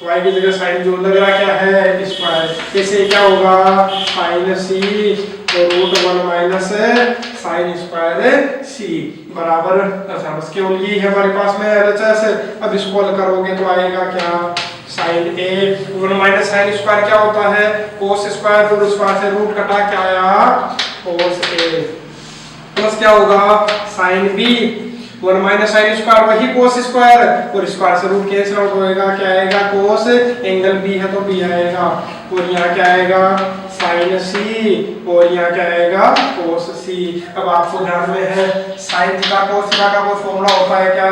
S1: y की जगह साइन जो लग रहा क्या है स्क्वायर, ऐसे क्या होगा साइन सी और रूट 1 माइनस साइन स्क्वायर सी बराबर, अच्छा बस केवल यही है हमारे पास में एलएचएस। अब इसको हल करोगे तो आएगा क्या sine a 1 minus sine square क्या होता है कोस स्क्वायर, रूट स्क्वायर से रूट कटा क्या आया कोस ए, प्लस क्या होगा sine b 1 minus sine square वही कोस स्क्वायर, और स्क्वायर से रूट कैंसिल आउट होएगा, क्या आएगा कोस, एंगल बी है तो बी आएगा, और यहाँ क्या आएगा साइन सी, और यहाँ क्या आएगा कोस सी। अब आपको ध्यान में है साइन थीटा कोस थीटा का कोई फॉर्मूला होता है क्या,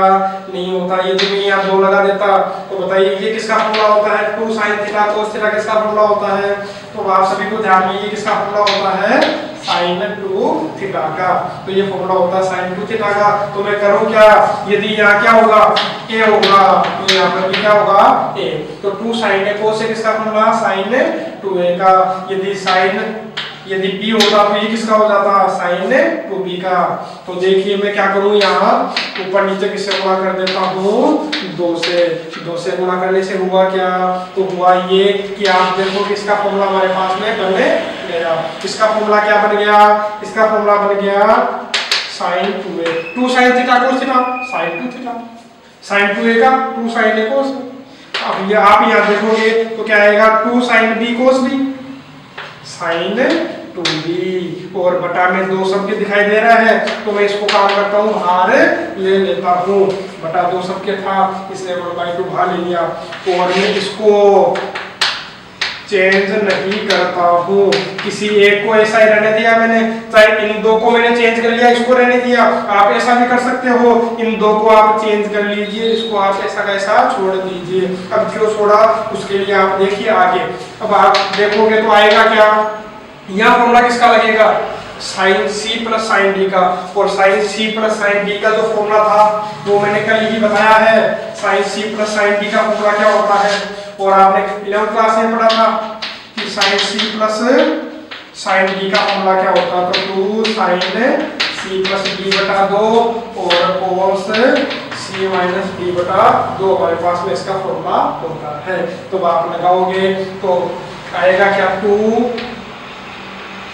S1: नहीं होता। ये तो मैं यहाँ 2 लगा देता तो बताइए ये किसका फॉर्मूला होता है, 2 साइन थीटा कोस थीटा किसका फॉर्मूला होता है। तो आप सभी को ध्यान में ये किसका फॉर्मूला होता है साइन 2 थीटा का, तो ये फॉर्मूला होता है साइन 2 थीटा का। तो मैं करूं क्या, यदि यहाँ क्या होगा ए होगा तो यहाँ पर भी क्या होगा ए, तो 2 साइन ए कोस से किसका फॉर्मूला साइन 2a का, यदि साइन यदि b होता तो ये किसका हो जाता साइन 2b का। तो देखिए मैं क्या करूं यहाँ ऊपर नीचे किससे गुणा कर देता हूँ 2 से गुणा करने से हुआ क्या, तो हुआ ये कि आप देखो कि इसका फॉर्मूला हमारे पास में बन गया। इसका फॉर्मूला क्या बन गया, इसका फॉर्मूला बन गया sine 2a, 2 sine theta cos theta sine 2 theta, sine 2a का 2 साइन a कोस। अब ये आप यहाँ देखोगे तो क्या आएगा 2 साइन b कोस b साइन 2b, और बटा में 2 सबके दिखाई दे रहा है तो मैं इसको काम करता हूँ बाहर ले लेता हूँ, बटा 2 सबके था इसलिए 1/2 बाहर ले लिया, और मैं इसको चेंज नहीं करता हूँ, किसी एक को ऐसा ही रहने दिया मैंने, चाहे इन 2 को मैंने चेंज कर लिया इसको रहने दिया, आप ऐसा भी कर सकते हो, इन 2 को आप चेंज कर लीजिए, इसको आप ऐसा कैसा छोड़ दीजिए। अब क्यों छोड़ा उसके लिए आप देखिए आगे, अब आप देखोगे तो आएगा क्या, यहाँ फॉर्मूला किसका लगेगा sine c plus sine d का, और sine c plus sine d का जो फॉर्मूला था वो मैंने कल ही बताया है, sine c plus sine d का फॉर्मूला क्या होता है, और आपने 11th क्लास में पढ़ा था कि sine c plus sine d का फॉर्मूला क्या होता है, तो 2 साइन सी प्लस डी बटा 2 और कोस सी माइनस डी बटा 2 हमारे पास में इसका फॉर्मूला होता है। तो आप लगाओगे तो आएगा क्या 2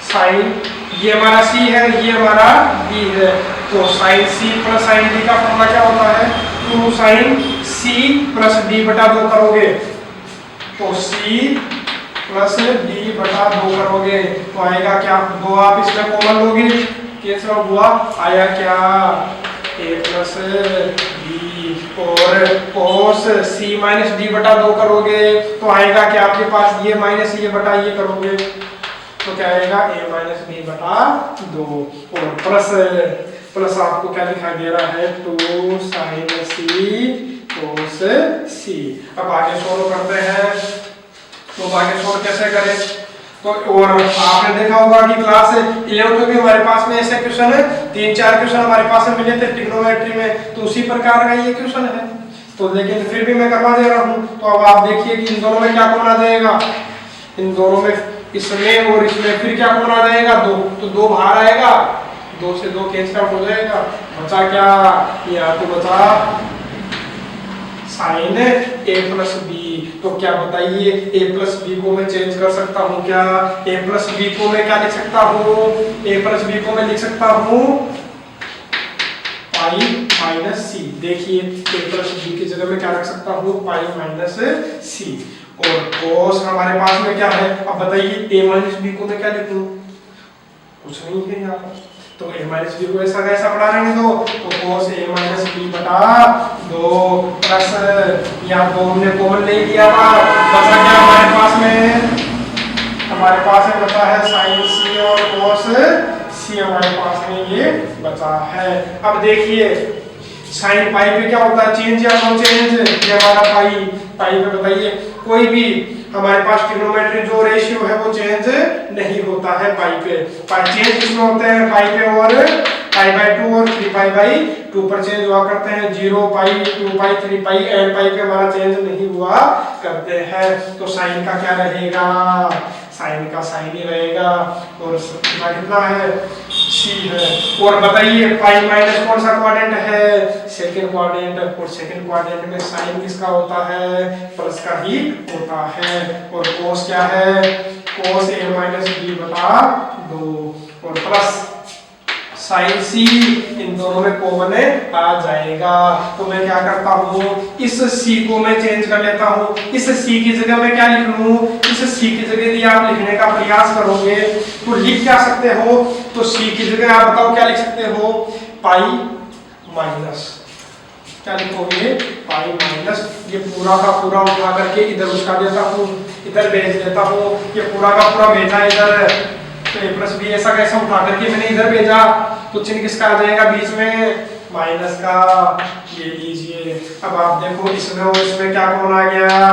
S1: साइन, ये हमारा c है ये हमारा d है, तो sine c plus sine d का फॉर्मूला क्या होता है 2 साइन c प्लस d बटा 2 करोगे तो c प्लस d बटा 2 करोगे तो आएगा क्या 2, आप इसमें कॉमन लोगे कैसे हुआ आया क्या a प्लस d और cos c माइनस डी बटा 2 करोगे तो आएगा कि आपके पास ये माइनस ये बटा ये करोगे तो क्या आएगा a माइनस बी बटा 2 और प्लस आपको क्या दिखाई दे रहा है 2 sin c cos c। अब आगे सोल्व करते हैं तो आगे सोल्व कैसे करें तो और आपने देखा होगा कि क्लास 11 में भी हमारे पास में ऐसे क्वेश्चन है 3-4 क्वेश्चन हमारे पास में मिले थे ट्रिग्नोमेट्री में तो उसी प्रकार का ये क्वेश्चन है तो लेकिन फिर भी मैं करवा दे रहा हूँ। तो अब आप देखिए कि इन दोनों में क्या कॉमन आ जाएगा, इन दोनों में इसमें और इसमें फिर क्या कॉमन आ जाएगा 2 तो 2 बाहर आएगा 2 से 2 कैंसिल आउट हो जाएगा बचा क्या या तो बचा साइन a प्लस बी। तो क्या बताइए a प्लस बी को मैं चेंज कर सकता हूँ क्या, a प्लस बी को मैं क्या लिख सकता हूँ, a प्लस बी को मैं लिख सकता हूँ पाई माइनस सी। देखिए a प्लस बी की जगह में क्या रख सकता हूँ पाई माइनस सी और cos हमारे पास में क्या है। अब बताइए a माइनस बी को मैं क्या लिखूं, कुछ नहीं है यहाँ पर तो a माइनस बी को ऐसा कैसा पढ़ा रहने दो तो cos a माइनस बी बटा 2 प्लस या 2 हमने कॉमन ले लिया था बचा क्या हमारे पास में, हमारे पास में बचा है sin c और cos c हमारे पास में ये बचा है। अब देखिए साइन पाई पे क्या होता है चेंज या नो चेंज, ये हमारा पाई पे बताइए कोई भी हमारे पास ट्रिग्नोमेट्री जो रेशियो है वो चेंज नहीं होता है पाई पे। पाई चेंज किसमें होते हैं पाई पे और पाई बाय 2 और 3 पाई बाय 2 पर चेंज हुआ करते हैं। 0 पाई 2 पाई 3 पाई एंड पाई पे हमारा चेंज नहीं हुआ करते हैं। तो साइन का क्या रहेगा, साइन का साइन ही रहेगा और कितना है c है। और बताइए पाई माइनस कौन सा क्वाड्रेंट है सेकंड क्वाड्रेंट और सेकंड क्वाड्रेंट में साइन किसका होता है प्लस का ही होता है और cos क्या है cos a माइनस b बटा 2 और प्लस साइन c इन दोनों में कॉमन आ जाएगा। तो मैं क्या करता हूँ इस c को मैं चेंज कर लेता हूँ, इस c की जगह मैं क्या लिख लूँ, इस c की जगह यदि आप लिखने का प्रयास करोगे तो लिख क्या सकते हो, तो c की जगह आप बताओ क्या लिख सकते हो पाई माइनस क्या लिखोगे पाई माइनस ये पूरा का पूरा उठा करके इधर उसका देता हूँ इधर भेज देता हूँ, ये पूरा का पूरा भेजा इधर तो a प्लस बी ऐसा कैसा उठा करके मैंने इधर भेजा तो चिन्ह किसका आ जाएगा बीच में माइनस का, ये लीजिए। अब आप देखो इसमें और इसमें क्या कौन आ गया,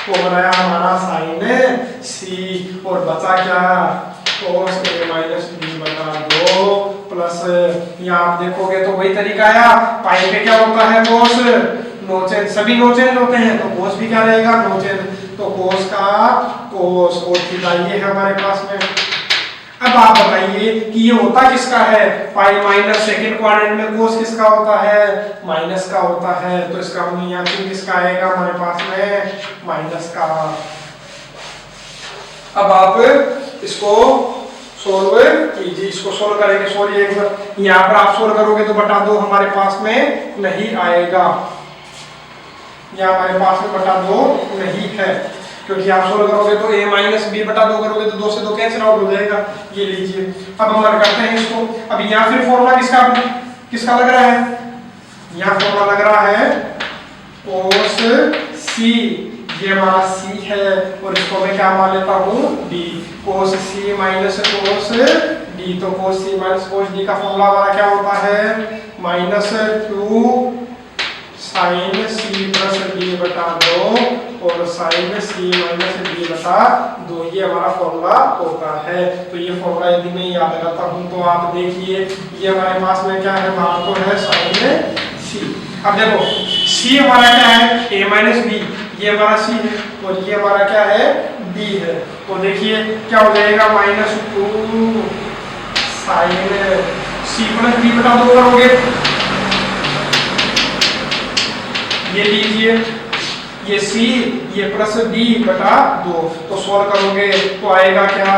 S1: कौन आया हमारा साइन c और बचा क्या cos a माइनस b बटा 2 प्लस यहाँ आप देखोगे तो वही तरीका आया पाई पे क्या होता है cos नो चेंज, सभी नो चेंज होते हैं तो cos भी क्या रहेगा नो चेंज तो cos का cos और थीटा ये है हमारे पास में। अब आप बताइए कि ये होता किसका है पाई माइनस सेकंड क्वाड्रेंट में cos किसका होता है माइनस का होता है तो इसका मतलब यहाँ पे किसका आएगा हमारे पास में माइनस का। अब आप इसको सोल्व कीजिए, इसको सोल्व करेंगे सॉरी एक बार यहाँ पर आप सोल्व करोगे तो बटा 2 हमारे पास में नहीं आएगा, यहाँ हमारे पास में बटा 2 नहीं है क्योंकि आप सोल्व करोगे तो a माइनस बी बटा 2 करोगे तो 2 से 2 कैंसिल आउट हो जाएगा। ये लीजिए अब हम करते हैं इसको। अब यहाँ फिर फॉर्मूला किसका किसका लग रहा है, यहाँ फॉर्मूला लग रहा है cos c, ये हमारा c है और इसको मैं क्या मान लेता हूँ d cos c minus cos d तो cos c minus cos d का फॉर्मूला हमारा क्या होता है minus 2 sine c plus d बटा 2 और साइन c माइनस d बटा 2 ये हमारा फॉर्मूला होता है। तो ये फॉर्मूला यदि मैं याद करता हूँ तो आप देखिए ये हमारे पास में क्या है वहां तो है साइन c। अब देखो c हमारा क्या है a माइनस b, ये हमारा c है और ये हमारा क्या है b है तो देखिए क्या हो जाएगा minus 2 sine c plus d बटा 2 करोगे ये लीजिए ये c ये प्लस d बटा 2 तो सोल्व करोगे तो आएगा क्या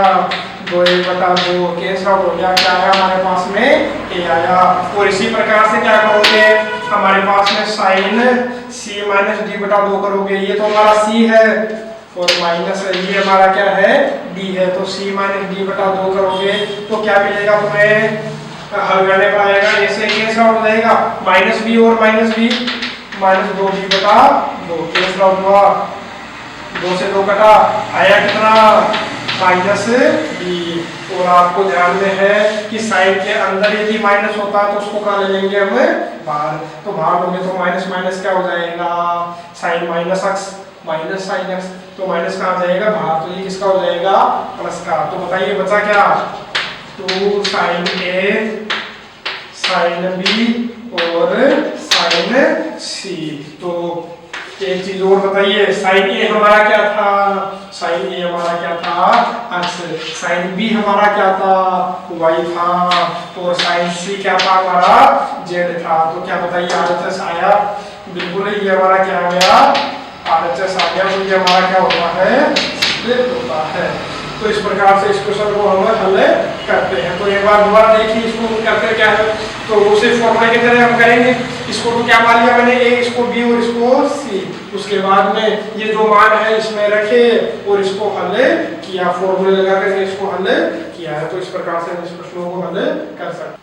S1: 2a बटा 2 कैंसिल आउट हो गया क्या आया हमारे पास में a आया। और इसी प्रकार से क्या करोगे हमारे पास में साइन c माइनस d बटा 2 करोगे, ये तो हमारा c है और माइनस ये हमारा क्या है d है तो c माइनस d बटा 2 करोगे तो क्या मिलेगा तुम्हें हल करने पर आएगा ऐसे कैंसिल आउट हो जाएगा माइनस b और माइनस b माइनस 2b बटा 2 कैंसिल आउट हुआ, 2 से 2 कटा, आया कितना माइनस b। और आपको ध्यान में है कि साइन के अंदर यदि माइनस होता है तो उसको कहाँ ले लेंगे हम बाहर, तो बाहर लोगे तो माइनस माइनस क्या हो जाएगा sine minus x minus sine x, तो माइनस कहाँ जाएगा बाहर, तो ये किसका हो जाएगा प्लस का। तो बताइए बचा क्या 2 साइन ए साइन बी और साइन सी। तो एक चीज और बताइए, साइन ए हमारा क्या था, साइन ए हमारा क्या था एक्स, साइन बी हमारा क्या था वाई था, और साइन सी क्या था हमारा जेड था। तो क्या बताइए आरएचएस आया, बिल्कुल ये हमारा क्या आ गया आरएचएस आ गया, तो ये हमारा क्या होता है स्प्लिट होता है। तो इस प्रकार से इस क्वेश्चन को हम हल करते हैं। तो एक बार दोबारा देखिए इसको करते क्या है, तो उसे फॉर्मूले की तरह हम करेंगे। इसको तो क्या मान लिया मैंने, ए इसको बी और इसको सी, उसके बाद में ये जो मान है इसमें रखे और इसको हल किया, फॉर्मूले लगा करके इसको हल किया है। तो इस प्रकार से हम इस प्रश्नों को हल कर सकते हैं।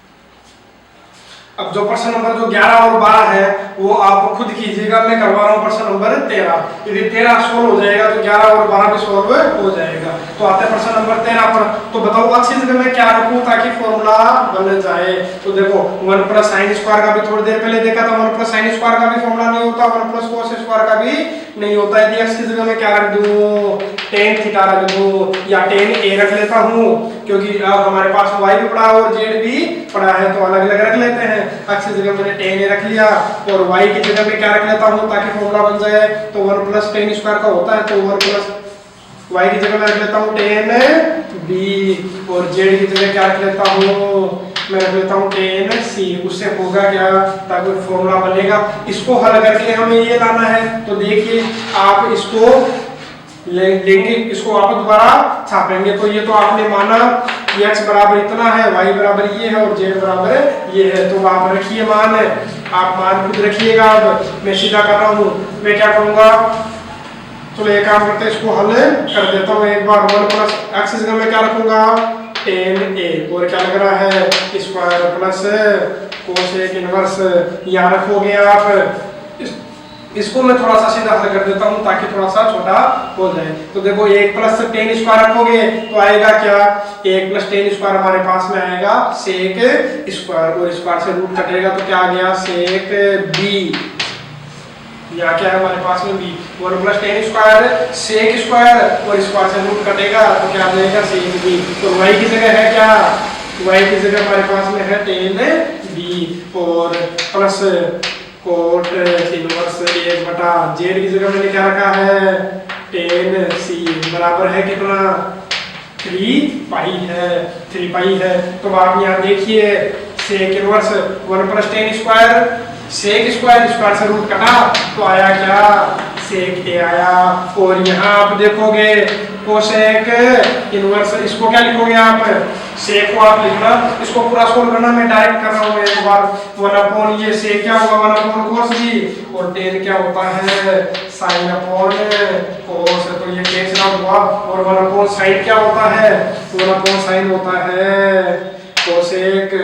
S1: अब जो प्रश्न नंबर जो 11 और 12 है वो आप खुद कीजिएगा, मैं करवा रहा हूँ प्रश्न नंबर 13। यदि 13 सोल्व हो जाएगा तो 11 और 12 भी सोल्व हो जाएगा। तो आते हैं प्रश्न नंबर 13 पर। तो बताओ अच्छी जगह में क्या रखूं ताकि फॉर्मूला बन जाए। तो देखो 1 प्लस साइन स्क्वायर का भी थोड़ी देर पहले देखा था, 1 प्लस साइन स्क्वायर का भी फॉर्मूला नहीं होता, 1 प्लस कोस स्क्वायर का भी नहीं होता। यदि एक्स की जगह में क्या रख दूं tan थीटा रख दूं या tan a रख लेता हूं, क्योंकि अब हमारे पास y भी पड़ा और z भी पड़ा है, तो अलग अलग रख लेते हैं। x की जगह मैंने tan a रख लिया और y की जगह में क्या रख लेता हूं ताकि फॉर्मूला बन जाए। तो 1 प्लस tan स्क्वायर का होता है, तो 1 प्लस y की जगह मैं रख लेता हूं tan b और z की जगह क्या रख लेता हूं मैं रख लेता हूं tan c। उससे होगा क्या ताकि फॉर्मूला बनेगा। इसको हल करके हमें ये लाना है। तो देखिए आप इसको लेंगे, इसको आप दोबारा छापेंगे। तो ये तो आपने माना कि x बराबर इतना है, y बराबर ये है और z बराबर ये है। तो आप रखिए मान, आप मान खुद रखिएगा। अब मैं सीधा कर रहा हूँ, मैं क्या करूँगा, चलो एक काम करते हैं इसको हल कर देता हूँ एक बार। 1 प्लस एक्स की जगह में क्या रखूंगा tan a और क्या लग रहा है स्क्वायर प्लस कोसेक इनवर्स, यहाँ रखोगे आप। इसको मैं थोड़ा सा सीधा हल कर देता हूँ ताकि थोड़ा सा छोटा हो जाए। तो देखो 1 प्लस tan स्क्वायर रखोगे तो आएगा क्या 1 प्लस tan स्क्वायर हमारे पास में आएगा सेक स्क्वायर और स्क्वायर से रूट कटेगा तो क्या आ गया सेक b, या क्या है हमारे पास में b। 1 plus tan square sec square और स्क्वायर से रूट कटेगा तो क्या आ जाएगा सेक b। तो y की जगह है क्या, y की जगह हमारे पास में है tan b और प्लस कोट इनवर्स 1 बटा z की जगह मैंने क्या रखा है tan c बराबर है कितना 3 पाई है, 3 पाई है। तो आप यहाँ देखिए sec inverse 1 plus tan square sec square square से रूट कटा तो आया क्या सेक a आया। और यहाँ आप देखोगे कोसेक इनवर्स, इसको क्या लिखोगे आप सेक को आप लिखना, इसको पूरा सोल्व करना, मैं डायरेक्ट कर रहा हूँ एक बार। 1 अपॉन ये सेक क्या होगा 1 अपॉन कोस भी और tan क्या होता है साइन अपॉन कोस, तो ये कैंसिल आउट हुआ। और 1 अपॉन साइन क्या होता है 1 अपॉन साइन होता है कोसेक,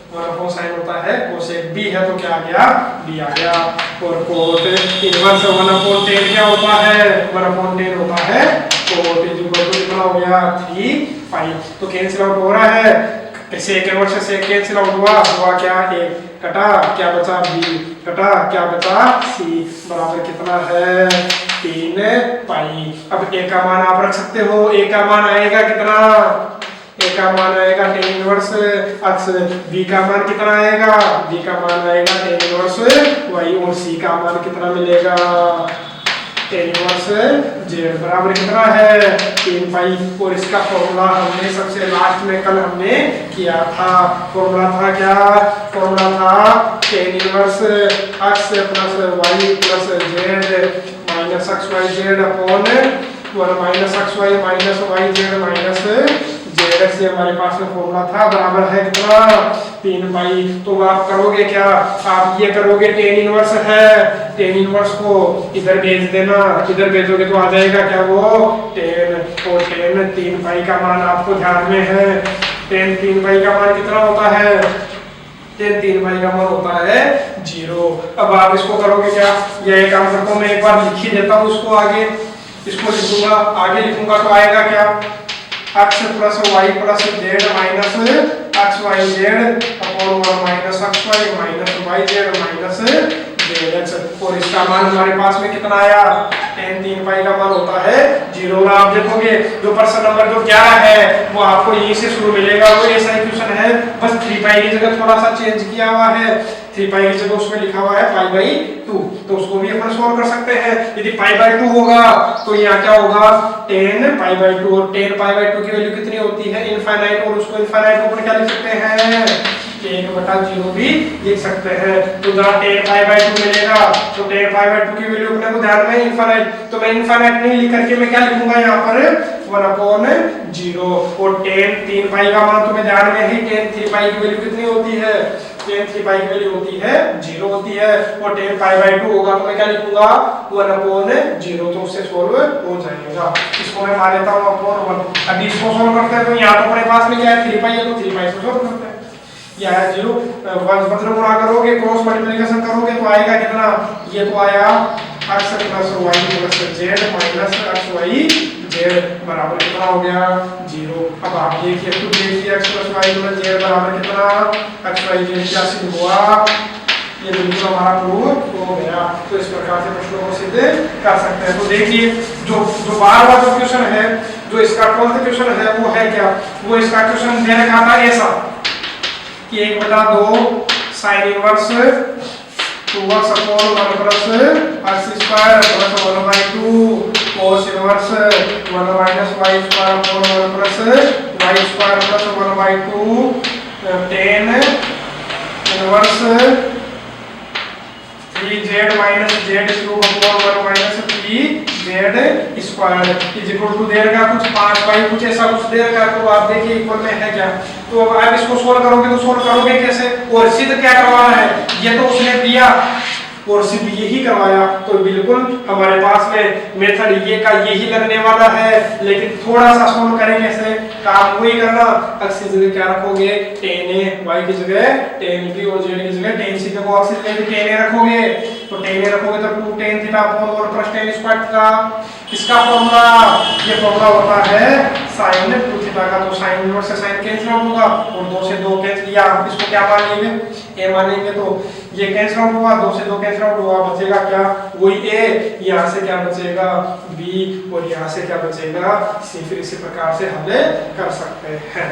S1: 1 अपॉन साइन होता है कोसेक b है तो क्या आ गया b आ गया। और कोट इनवर्स 1 अपॉन tan क्या होता है 1 अपॉन tan होता है कोट, कितना हो गया 3 पाई। तो कैंसिल आउट हो रहा है, सेक इनवर्स से कैंसिल आउट हुआ क्या 1 कटा क्या बचा b कटा क्या बचा c बराबर कितना है 3 पाई। अब a का मान आप रख सकते हो, a का मान आएगा कितना a का मान आएगा tan इनवर्स x, b का मान कितना आएगा b का मान आएगा tan इनवर्स y और c का मान कितना मिलेगा tan इनवर्स z बराबर कितना है 3 पाई। और इसका फॉर्मूला हमने सबसे लास्ट में कल हमने किया था, फॉर्मूला था क्या फॉर्मूला था tan inverse x plus y plus z minus x y z upon 1 minus x y minus y z minus z x, ये हमारे पास में फॉर्मूला था बराबर है कितना 3 पाई। तो आप करोगे क्या, आप ये करोगे tan इनवर्स है tan इनवर्स को इधर भेज देना, इधर भेजोगे तो आ जाएगा क्या वो tan, और tan 3 पाई का मान आपको ध्यान में है, tan 3 पाई का मान कितना होता है tan 3 पाई का मान होता है 0। अब आप इसको करोगे क्या, ये एक काम करता हूँ मैं, एक बार लिख ही देता हूँ उसको आगे, इसको लिखूंगा, आगे लिखूंगा तो आएगा क्या, x plus y plus z minus x y z upon 1 minus x y minus y z minus z x. और इसका मान हमारे पास में कितना आया, tan 3 पाई का मान होता है 0। और आप देखोगे जो पर्सन नंबर जो 11 है वो आपको यहीं से शुरू मिलेगा, वो ऐसा इक्वेशन है, बस 3 पाई की जगह थोड़ा सा चेंज किया हुआ है, 3 पाई की जगह उसमें लिखा हुआ है π/2, तो उसको भी अपन सॉल्व कर सकते हैं। यदि π/2 होगा तो यहाँ क्या होगा, tan π/2, और tan π/2 की वैल्यू कितनी होती है, इनफाइनाइट, और उसको इनफाइनाइट को अपन क्या लिख सकते हैं, 1/0 भी लिख सकते हैं। तो जहाँ tan π/2 मिलेगा तो tan π/2 की वैल्यू अपने को ध्यान में इनफाइनाइट, तो मैं इनफाइनाइट नहीं लिख करके मैं क्या लिखूंगा यहाँ पर 1/0, और tan 3 पाई का मान तुम्हें ध्यान में ही, tan 3 पाई की वैल्यू कितनी होती है, tan 3 पाई की वैल्यू होती है 0 होती है, और tan π/2 होगा तो मैं क्या लिखूंगा 1/0, तो उससे सोल्व हो जाएगा। इसको मैं मान लेता हूँ अपॉन 1। अभी इसको सोल्व करते हैं तो यहाँ तो अपने पास में क्या है, 3 पाई है, तो 3 पाई से सोल्व करते हैं। यह है 0, मतलब गुणा करोगे, क्रॉस मल्टीप्लिकेशन करोगे तो आएगा कितना, ये तो आया x plus y plus z minus x y z बराबर कितना हो गया 0। अब आप देखिए, तो देखिए x plus y plus z बराबर कितना, एक्स वाई जेड क्या सिद्ध हुआ, ये बिल्कुल हमारा प्रूव हो गया। तो इस प्रकार से प्रश्नों को सिद्ध कर सकते हैं। तो देखिए जो बार बार जो क्वेश्चन है, जो इसका 12th क्वेश्चन है वो है क्या, वो इसका क्वेश्चन दे रखा था ऐसा कि 1/2 sine inverse 2x upon 1 plus x square plus 1/2 cos inverse 1 minus y square upon 1 plus y square plus 1/2 tan inverse 3z minus z cube upon 1 minus 3z square is equal to दे रखा कुछ 5 पाई कुछ ऐसा कुछ दे रखा। तो आप देखिए इक्वल में है क्या, तो अब आप इसको सोल्व करोगे तो सोल्व करोगे कैसे, और सिद्ध क्या करवाना है, ये तो उसने दिया और सिद्ध यही करवाया, तो बिल्कुल हमारे पास में मेथड ये का यही लगने वाला है। लेकिन थोड़ा सा सोल्व करेंगे ऐसे, काम वही करना, x की जगह क्या रखोगे, tan a, y की जगह tan b, और z की जगह tan c, को x की जगह tan a रखोगे, तो tan a रखोगे तो 2 tan theta upon 1 plus tan square theta, इसका फॉर्मूला, ये फॉर्मूला होता है sin 2 थीटा का, तो sin इनवर्स से sin कैंसिल आउट होगा, और 2 से 2 कैंसिल, या आप इसको क्या मानेंगे, a मानेंगे, तो ये कैंसिल आउट हुआ, 2 से 2 कैंसिल आउट हुआ, बचेगा क्या, वही a, यहाँ से क्या बचेगा b, और यहाँ से क्या बचेगा c। फिर इसी प्रकार से हल कर सकते हैं।